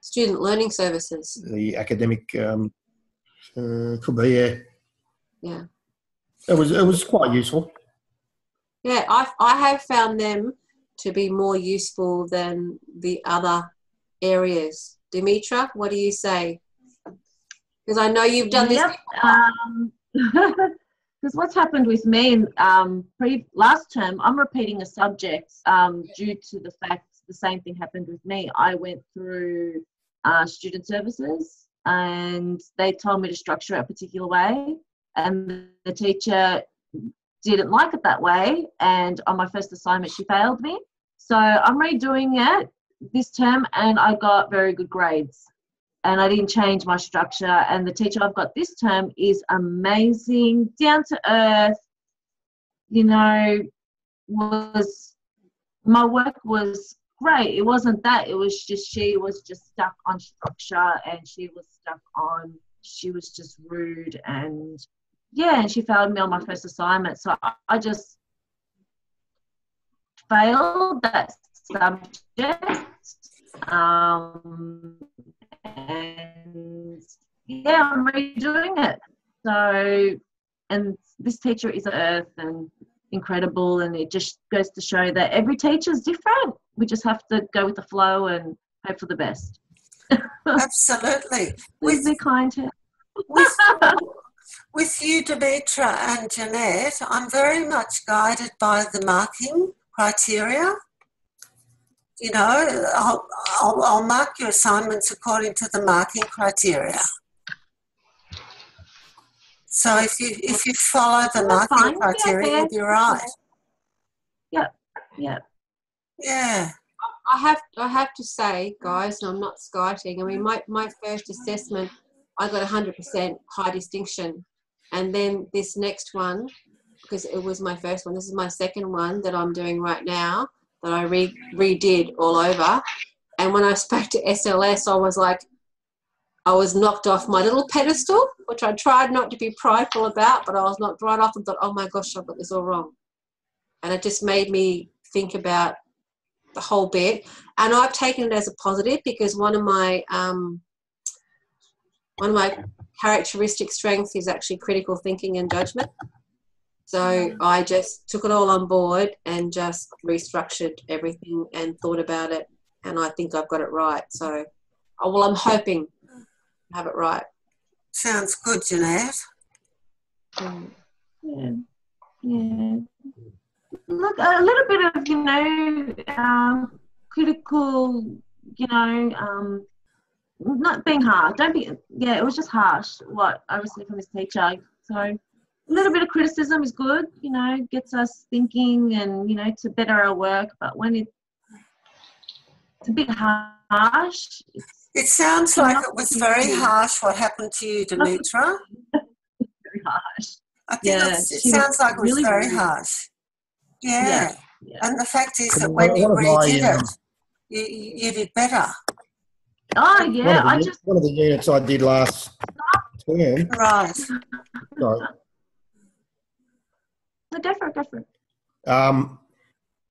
[SPEAKER 4] student learning services.
[SPEAKER 1] The academic could be
[SPEAKER 4] yeah.
[SPEAKER 1] It was quite useful.
[SPEAKER 4] Yeah, I have found them to be more useful than the other areas. Demetra, what do you say? Because I know you've done this before.
[SPEAKER 5] Because what's happened with me last term, I'm repeating a subject due to the fact the same thing happened with me. I went through student services and they told me to structure it a particular way, and the teacher didn't like it that way, and on my first assignment she failed me. So I'm redoing it this term, and I got very good grades, and I didn't change my structure. And the teacher I've got this term is amazing, down to earth, my work was great. It wasn't that, it was just she was just stuck on structure, and she was just rude, and and she failed me on my first assignment. So I just failed that subject, and I'm redoing it. So, and this teacher is earth and incredible, and it just goes to show that every teacher is different. We just have to go with the flow and hope for the best.
[SPEAKER 2] Absolutely.
[SPEAKER 5] Please be kind to
[SPEAKER 2] With you, Demetra and Jeanette, I'm very much guided by the marking criteria. I'll mark your assignments according to the marking criteria. So if you follow the marking criteria, you'll be right.
[SPEAKER 5] Yep.
[SPEAKER 2] Yeah.
[SPEAKER 4] I have to say, guys, and I'm not skiting. I mean, my first assessment, I got 100% high distinction. And then this next one, because it was my first one, this is my second one that I'm doing right now, that I redid all over. And when I spoke to SLS, I was knocked off my little pedestal, which I tried not to be prideful about, but I was knocked right off and thought, oh my gosh, I've got this all wrong. And it just made me think about the whole bit. And I've taken it as a positive, because one of my characteristic strengths is actually critical thinking and judgment. So I just took it all on board and just restructured everything and thought about it, and I think I've got it right. So, I'm hoping to have it right.
[SPEAKER 2] Sounds good, Jeanette.
[SPEAKER 5] Yeah. Look, a little bit of, critical, not being harsh. It was just harsh what I received from this teacher. So a little bit of criticism is good, gets us thinking and, to better our work. But when it's a bit harsh.
[SPEAKER 2] It sounds like it was very harsh what happened to you, Demetra.
[SPEAKER 5] Very harsh.
[SPEAKER 2] I think it sounds like it was really very harsh. Yeah. And the fact is that when you redid it, you did better.
[SPEAKER 5] Oh, yeah.
[SPEAKER 1] One of the units I did last term.
[SPEAKER 2] Right.
[SPEAKER 1] Sorry.
[SPEAKER 5] Go for it.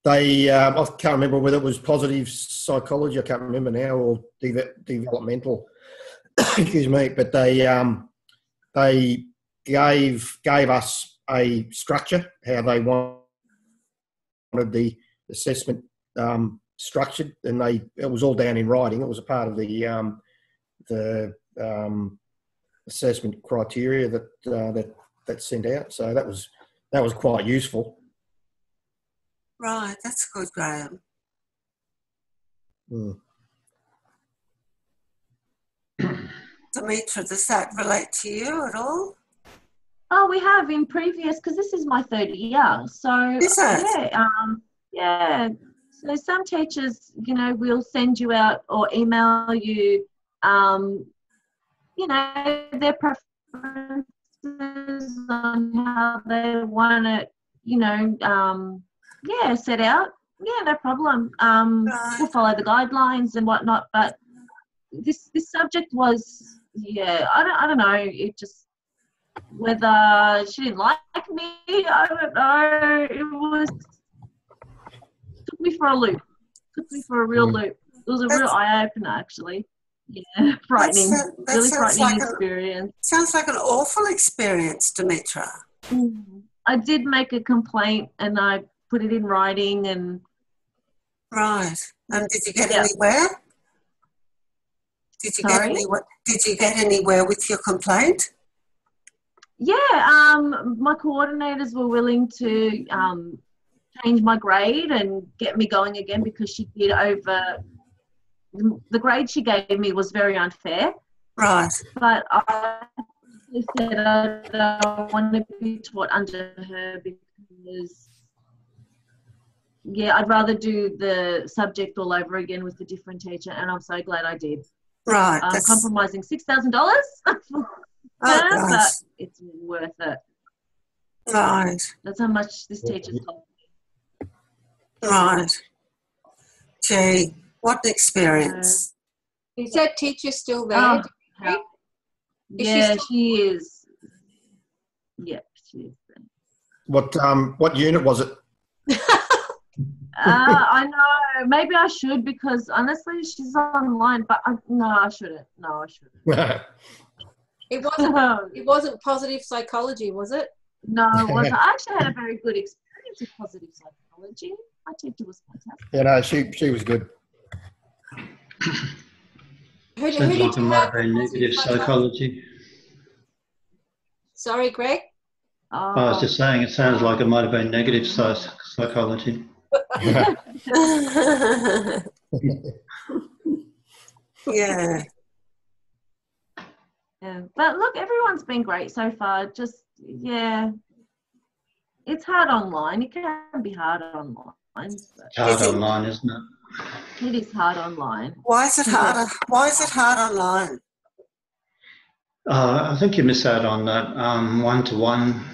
[SPEAKER 1] I can't remember whether it was positive psychology, I can't remember now, or developmental, excuse me, but they gave us a structure, how they wanted the assessment structured, and it was all down in writing. It was a part of the assessment criteria that sent out. So that was quite useful.
[SPEAKER 2] Right, that's good, Graham. Demetra, does that relate to you at all?
[SPEAKER 5] Oh, we have in previous, because this is my third year. So
[SPEAKER 2] is it?
[SPEAKER 5] Yeah. So some teachers, will send you out or email you, their preferences on how they want it, set out. Yeah, no problem. We'll follow the guidelines and whatnot. But this subject was, I don't know. It just, whether she didn't like me, I don't know. It took me for a loop. Took me for a real loop. It was a real eye opener, actually. Yeah, frightening. Really frightening experience.
[SPEAKER 2] Sounds like an awful experience, Demetra.
[SPEAKER 5] I did make a complaint and I put it in writing and.
[SPEAKER 2] Right. And did you get anywhere? Did you get anywhere with your complaint?
[SPEAKER 5] Yeah, my coordinators were willing to change my grade and get me going again, because she did the grade she gave me was very unfair.
[SPEAKER 2] Right.
[SPEAKER 5] But I said I don't want to be taught under her because, yeah, I'd rather do the subject all over again with a different teacher, and I'm so glad I did.
[SPEAKER 2] Right.
[SPEAKER 5] I'm compromising $6,000 but it's worth it.
[SPEAKER 2] Right.
[SPEAKER 5] That's how much this teacher's cost me.
[SPEAKER 2] Right. Gee, what an experience.
[SPEAKER 4] Is that teacher still there?
[SPEAKER 5] Yeah, she is. Yeah, she is there.
[SPEAKER 1] What unit was it?
[SPEAKER 5] I know. Maybe I should because honestly, she's online. But no, I shouldn't. No, I shouldn't.
[SPEAKER 4] It wasn't positive psychology, was it?
[SPEAKER 5] No, it wasn't. I actually had a very good experience with positive psychology. My teacher was fantastic.
[SPEAKER 1] Yeah, no, she was good.
[SPEAKER 3] Sounds like it might be negative psychology.
[SPEAKER 4] Sorry, Greg?
[SPEAKER 3] I was just saying it sounds like it might have been negative psychology.
[SPEAKER 2] Yeah.
[SPEAKER 5] Yeah, but look, everyone's been great so far. Just, yeah, it's hard online. It can be hard online.
[SPEAKER 3] It's hard online, isn't it?
[SPEAKER 5] It is hard online.
[SPEAKER 2] Why is it harder? Why is it hard online?
[SPEAKER 3] I think you miss out on that one-to-one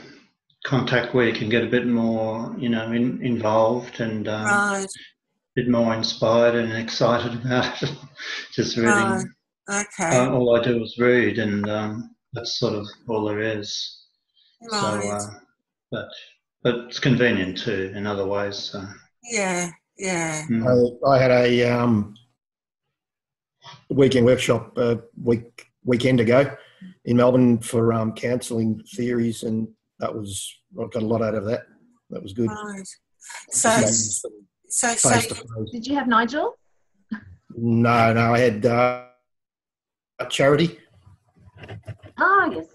[SPEAKER 3] contact where you can get a bit more, involved and
[SPEAKER 2] Right.
[SPEAKER 3] a bit more inspired and excited about it. Just reading.
[SPEAKER 2] Right. Okay.
[SPEAKER 3] All I do is read, and that's sort of all there is.
[SPEAKER 2] Right.
[SPEAKER 3] So, but it's convenient too in other ways. So.
[SPEAKER 2] Yeah. Yeah.
[SPEAKER 1] I had a weekend workshop weekend ago in Melbourne for counselling theories, and I got a lot out of that. That was good.
[SPEAKER 2] Right. So
[SPEAKER 5] did you have Nigel?
[SPEAKER 1] No, I had Charity.
[SPEAKER 5] Oh, yes.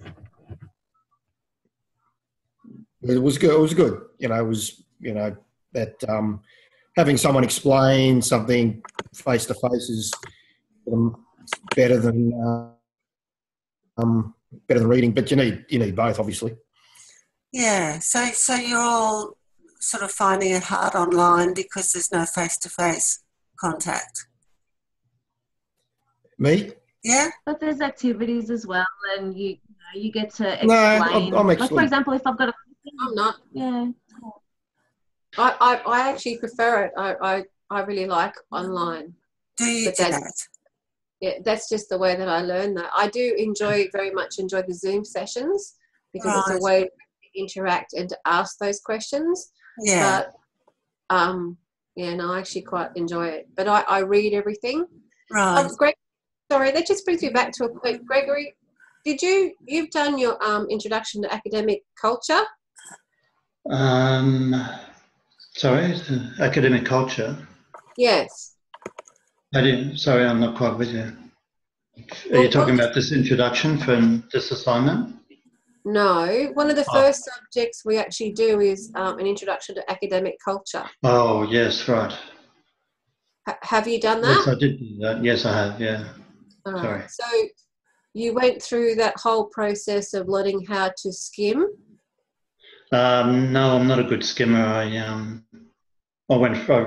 [SPEAKER 1] It was good. It was good. That having someone explain something face to face is better than reading. But you need both, obviously.
[SPEAKER 2] Yeah. So you're all sort of finding it hard online because there's no face to face contact.
[SPEAKER 1] Me?
[SPEAKER 2] Yeah.
[SPEAKER 5] But there's activities as well, and you get to explain.
[SPEAKER 1] No, I'm actually,
[SPEAKER 5] like, for example, if I've got
[SPEAKER 4] I'm not.
[SPEAKER 5] Yeah.
[SPEAKER 4] I actually prefer it. I really like online.
[SPEAKER 2] Do you do that?
[SPEAKER 4] Yeah, that's just the way that I learn that. I do very much enjoy the Zoom sessions because it's a way to interact and to ask those questions.
[SPEAKER 2] Yeah.
[SPEAKER 4] But I actually quite enjoy it. But I read everything.
[SPEAKER 2] Right.
[SPEAKER 4] Sorry, that just brings me back to a point. Gregory, you've done your introduction to academic culture?
[SPEAKER 3] Sorry, academic culture?
[SPEAKER 4] Yes.
[SPEAKER 3] Sorry, I'm not quite with you. Are you talking about this introduction from this assignment?
[SPEAKER 4] No, one of the first subjects we actually do is an introduction to academic culture.
[SPEAKER 3] Oh, yes, right.
[SPEAKER 4] Have you done that?
[SPEAKER 3] Yes, I did do that. Yes, I have, yeah. Sorry.
[SPEAKER 4] So you went through that whole process of learning how to skim?
[SPEAKER 3] No, I'm not a good skimmer. I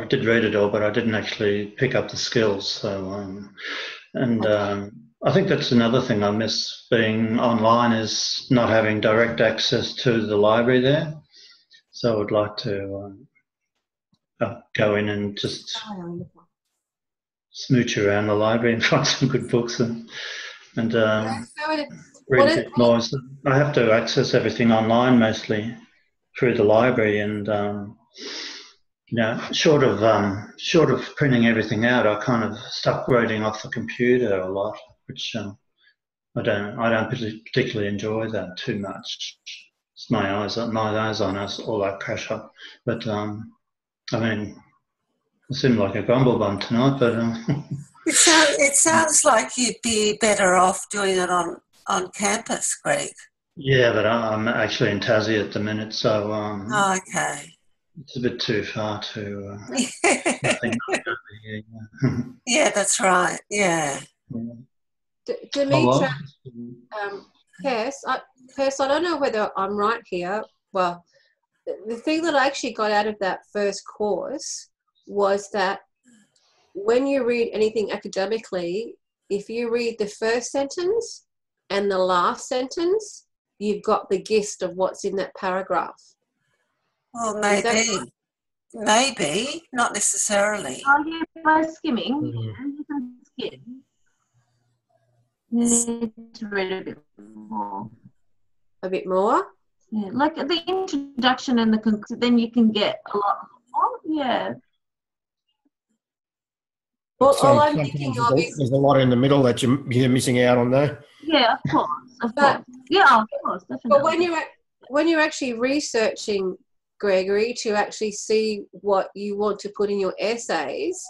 [SPEAKER 3] did read it all, but I didn't actually pick up the skills. So, I think that's another thing I miss being online is not having direct access to the library there. So I would like to go in and just smooch around the library and find some good books and read a bit more. So I have to access everything online mostly through the library, and short of printing everything out, I kind of stuck reading off the computer a lot, which I don't particularly enjoy that too much. It's my eyes on us, all that pressure. But I seem like a grumble bum tonight, but
[SPEAKER 2] it sounds like you'd be better off doing it on campus, Greg.
[SPEAKER 3] Yeah, but I'm actually in Tassie at the minute, so
[SPEAKER 2] okay.
[SPEAKER 3] It's a bit too far to.
[SPEAKER 2] Yeah, that's right. Yeah.
[SPEAKER 4] Demetra, Yes, I don't know whether I'm right here. Well, the thing that I actually got out of that first course was that when you read anything academically, if you read the first sentence and the last sentence, you've got the gist of what's in that paragraph.
[SPEAKER 2] Well, maybe, not necessarily.
[SPEAKER 5] Oh, yeah, by skimming, you can skim. You need to read a bit more.
[SPEAKER 4] A bit more?
[SPEAKER 5] Yeah, like the introduction and the conclusion, then you can get a lot more. Yeah.
[SPEAKER 4] Well, all I'm thinking of is...
[SPEAKER 1] There's a lot in the middle that you're missing out on there.
[SPEAKER 5] Yeah, of course, of course. Yeah, of course, definitely.
[SPEAKER 4] But when you're actually researching, Gregory, to actually see what you want to put in your essays,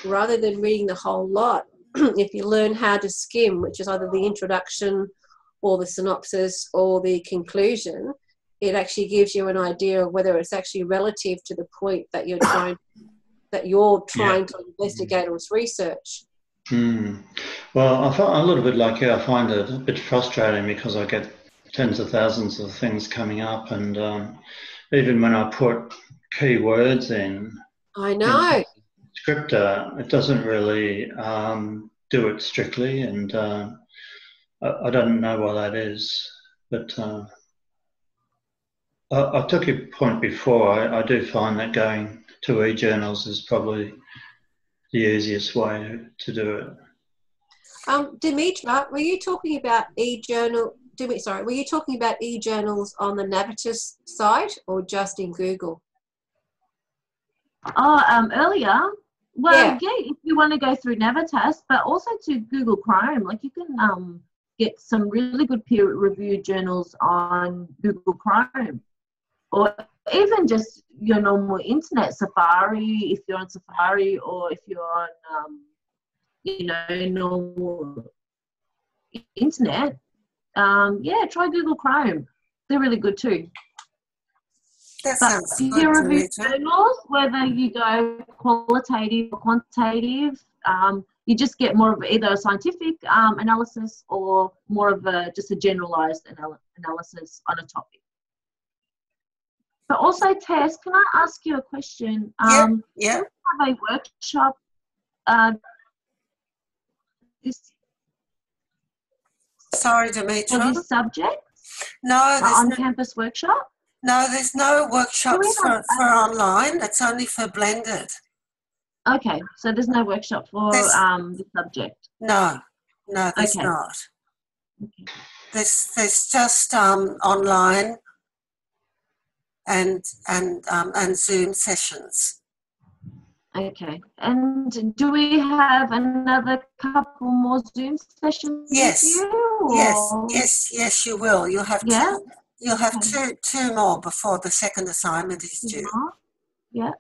[SPEAKER 4] rather than reading the whole lot, if you learn how to skim, which is either the introduction or the synopsis or the conclusion, it actually gives you an idea of whether it's actually relative to the point that you're trying to investigate or research.
[SPEAKER 3] Well, I felt a little bit like you. I find it a bit frustrating because I get tens of thousands of things coming up, and even when I put keywords in,
[SPEAKER 4] I know,
[SPEAKER 3] scripter, it doesn't really do it strictly, and I don't know why that is. But I took your point before. I do find that going to e-journals is probably the easiest way to do it.
[SPEAKER 4] Demetra, were you talking about e-journals on the Navitus site or just in Google?
[SPEAKER 5] Earlier. Well, yeah, if you want to go through Navitas, but also to Google Chrome, like you can get some really good peer-reviewed journals on Google Chrome, or even just your normal internet, Safari, if you're on Safari, or if you're on, normal internet. Try Google Chrome. They're really good too.
[SPEAKER 2] That sounds good.
[SPEAKER 5] Peer-reviewed journals, whether you go qualitative or quantitative, you just get more of either a scientific analysis or more of just a generalized analysis on a topic. But also, Tess, can I ask you a question?
[SPEAKER 2] Yeah.
[SPEAKER 5] Do you have a workshop
[SPEAKER 2] Sorry, Demetra.
[SPEAKER 5] For this subject?
[SPEAKER 2] No, there's
[SPEAKER 5] on-campus workshop?
[SPEAKER 2] No, there's no workshops for online. It's only for blended.
[SPEAKER 5] Okay, so there's no workshop for the subject.
[SPEAKER 2] No, there's not. Okay. There's just online and Zoom sessions.
[SPEAKER 5] Okay, and do we have another couple more Zoom sessions?
[SPEAKER 2] Yes.
[SPEAKER 5] With you,
[SPEAKER 2] Yes, you will. You'll have two. You'll have two more before the second assignment is due.
[SPEAKER 5] Yeah.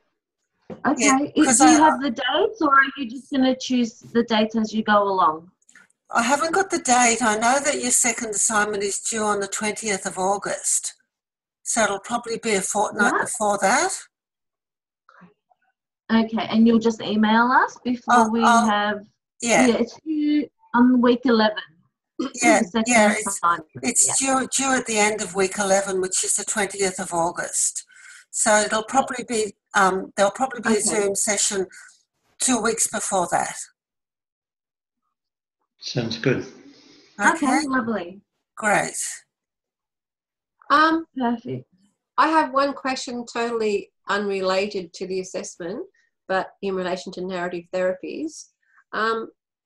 [SPEAKER 5] Okay. Yeah, do you have the dates, or are you just going to choose the dates as you go along?
[SPEAKER 2] I haven't got the date. I know that your second assignment is due on the 20th of August. So it'll probably be a fortnight before that.
[SPEAKER 5] Okay, and you'll just email us before we have...
[SPEAKER 2] Yeah.
[SPEAKER 5] Yeah, it's due on week 11.
[SPEAKER 2] It's due at the end of week 11, which is the 20th of August. So it'll probably be there'll probably be a Zoom session 2 weeks before that.
[SPEAKER 3] Sounds good.
[SPEAKER 5] Okay, lovely.
[SPEAKER 2] Great.
[SPEAKER 5] Perfect.
[SPEAKER 4] I have one question totally unrelated to the assessment, but in relation to narrative therapies.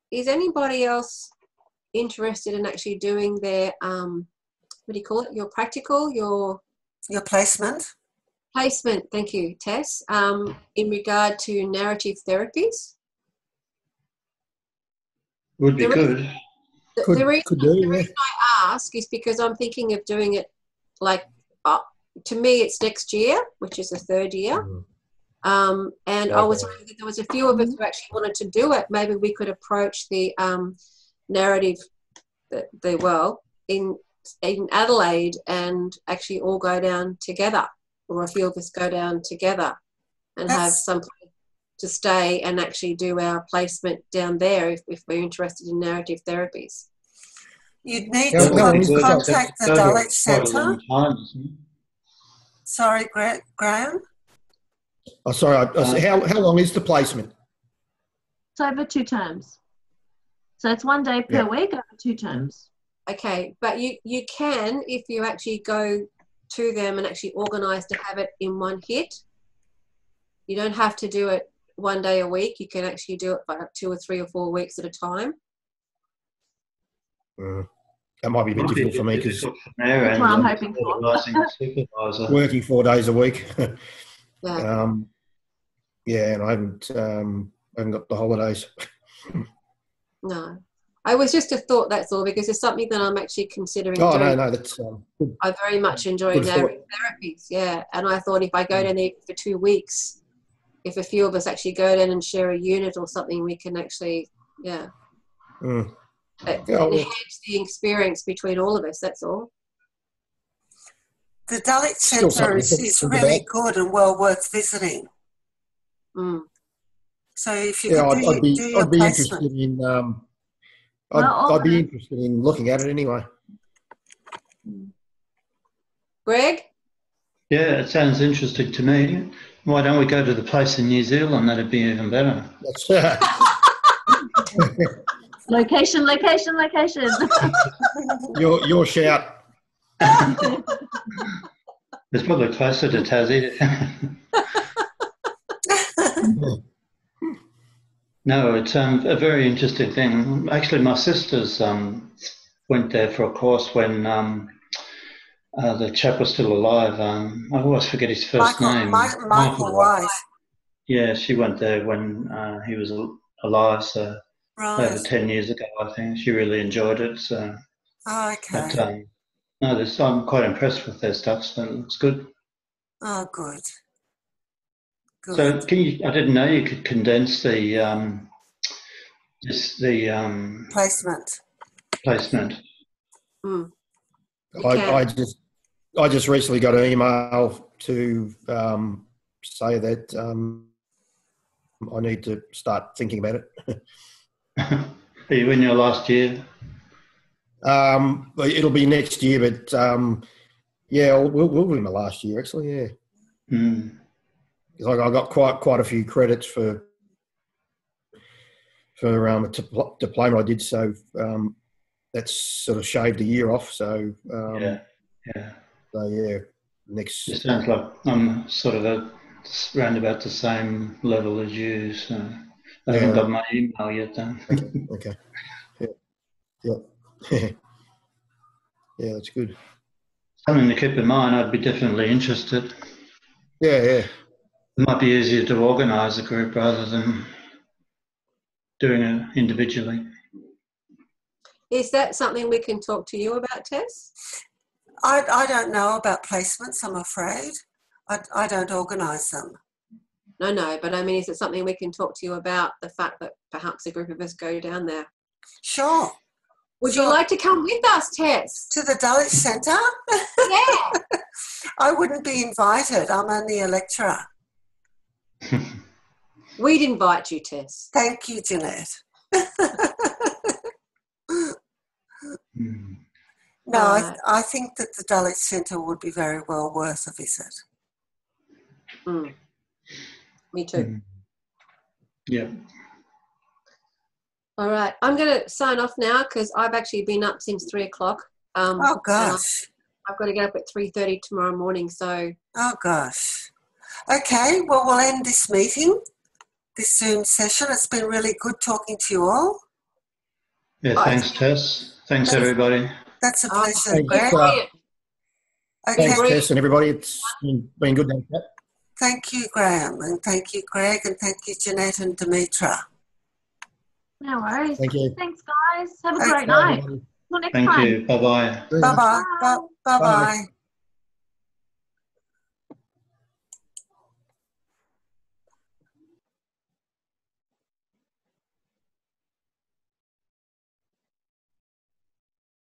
[SPEAKER 4] Is anybody else interested in actually doing their what do you call it, your practical, your
[SPEAKER 2] placement?
[SPEAKER 4] Thank you, Tess, in regard to narrative therapies?
[SPEAKER 3] Would be good.
[SPEAKER 4] The reason I ask is because I'm thinking of doing it like, to me it's next year, which is the third year. And I was wondering if there was a few of us who actually wanted to do it. Maybe we could approach the narrative, in Adelaide, and actually all go down together, or a few of us go down together and have some place to stay and actually do our placement down there if we're interested in narrative therapies.
[SPEAKER 2] You'd need
[SPEAKER 1] How
[SPEAKER 2] to
[SPEAKER 1] long is the
[SPEAKER 2] contact the Dulwich
[SPEAKER 3] Quite a
[SPEAKER 2] Centre.
[SPEAKER 3] long time, isn't it?
[SPEAKER 2] Sorry, Graham?
[SPEAKER 1] Oh, sorry. How long is the placement?
[SPEAKER 5] It's over 2 terms. So it's 1 day per week over 2 terms.
[SPEAKER 4] Okay, but you can, if you actually go to them and actually organise to have it in one hit. You don't have to do it 1 day a week. You can actually do it for 2 or 3 or 4 weeks at a time.
[SPEAKER 1] That might be a bit difficult for me because
[SPEAKER 5] that's what I'm hoping for.
[SPEAKER 1] Working 4 days a week.
[SPEAKER 4] Yeah.
[SPEAKER 1] And I haven't got the holidays.
[SPEAKER 4] No. I was just a thought, that's all, because it's something that I'm actually considering doing.
[SPEAKER 1] No, that's good.
[SPEAKER 4] I very much enjoy narrative therapies, and I thought if I go down there for 2 weeks, if a few of us actually go down and share a unit or something, we can actually, enhance the experience between all of us, that's all.
[SPEAKER 2] The Dulwich Centre is really good and well worth visiting. So if you could do your placement.
[SPEAKER 1] I'd be interested in looking at it anyway.
[SPEAKER 4] Greg?
[SPEAKER 3] Yeah, it sounds interesting to me. Why don't we go to the place in New Zealand? That'd be even better.
[SPEAKER 5] Location.
[SPEAKER 1] Your shout.
[SPEAKER 3] It's probably closer to Tassie. No, it's a very interesting thing. Actually, my sisters went there for a course when the chap was still alive. I always forget his first name.
[SPEAKER 2] Michael Wise.
[SPEAKER 3] Yeah, she went there when he was alive, so over 10 years ago, I think. She really enjoyed it. So.
[SPEAKER 2] Okay.
[SPEAKER 3] But, I'm quite impressed with their stuff, so it looks good.
[SPEAKER 2] Oh, good.
[SPEAKER 3] So I didn't know you could condense the placement.
[SPEAKER 1] I just recently got an email to say that I need to start thinking about it.
[SPEAKER 3] Are you in your last year?
[SPEAKER 1] It'll be next year, but we'll be in my last year actually. I got quite a few credits for a diploma I did, so that's sort of shaved a year off. So next.
[SPEAKER 3] It sounds like I'm sort of around about the same level as you. So I haven't got my email yet, then.
[SPEAKER 1] Okay. Yeah, that's good.
[SPEAKER 3] Something to keep in mind. I'd be definitely interested.
[SPEAKER 1] Yeah.
[SPEAKER 3] It might be easier to organise a group rather than doing it individually.
[SPEAKER 4] Is that something we can talk to you about, Tess?
[SPEAKER 2] I don't know about placements, I'm afraid. I don't organise them.
[SPEAKER 4] No, but I mean, is it something we can talk to you about, the fact that perhaps a group of us go down there?
[SPEAKER 2] Sure.
[SPEAKER 4] Would you like to come with us, Tess?
[SPEAKER 2] To the Dulwich Centre?
[SPEAKER 4] Yeah.
[SPEAKER 2] I wouldn't be invited. I'm only a lecturer.
[SPEAKER 4] We'd invite you, Tess.
[SPEAKER 2] Thank you, Jeanette. No, I think that the Dulwich Centre would be very well worth a visit.
[SPEAKER 4] Me too.
[SPEAKER 3] Yeah.
[SPEAKER 4] All right. I'm going to sign off now because I've actually been up since 3 o'clock.
[SPEAKER 2] Oh, gosh.
[SPEAKER 4] I've got to get up at 3:30 tomorrow morning, so...
[SPEAKER 2] Oh, gosh. Okay, well, we'll end this meeting, this Zoom session. It's been really good talking to you all.
[SPEAKER 3] Yeah, thanks, Tess. Thanks, everybody.
[SPEAKER 2] That's a pleasure, Greg.
[SPEAKER 1] Thanks, Tess and everybody. It's been good.
[SPEAKER 2] Thank you, Graham, and thank you, Greg, and thank you, Jeanette and Demetra.
[SPEAKER 5] No worries.
[SPEAKER 1] Thank you.
[SPEAKER 5] Thanks, guys. Have a great night. Till next time.
[SPEAKER 3] Thank you. Bye-bye.
[SPEAKER 2] Bye-bye. Bye-bye.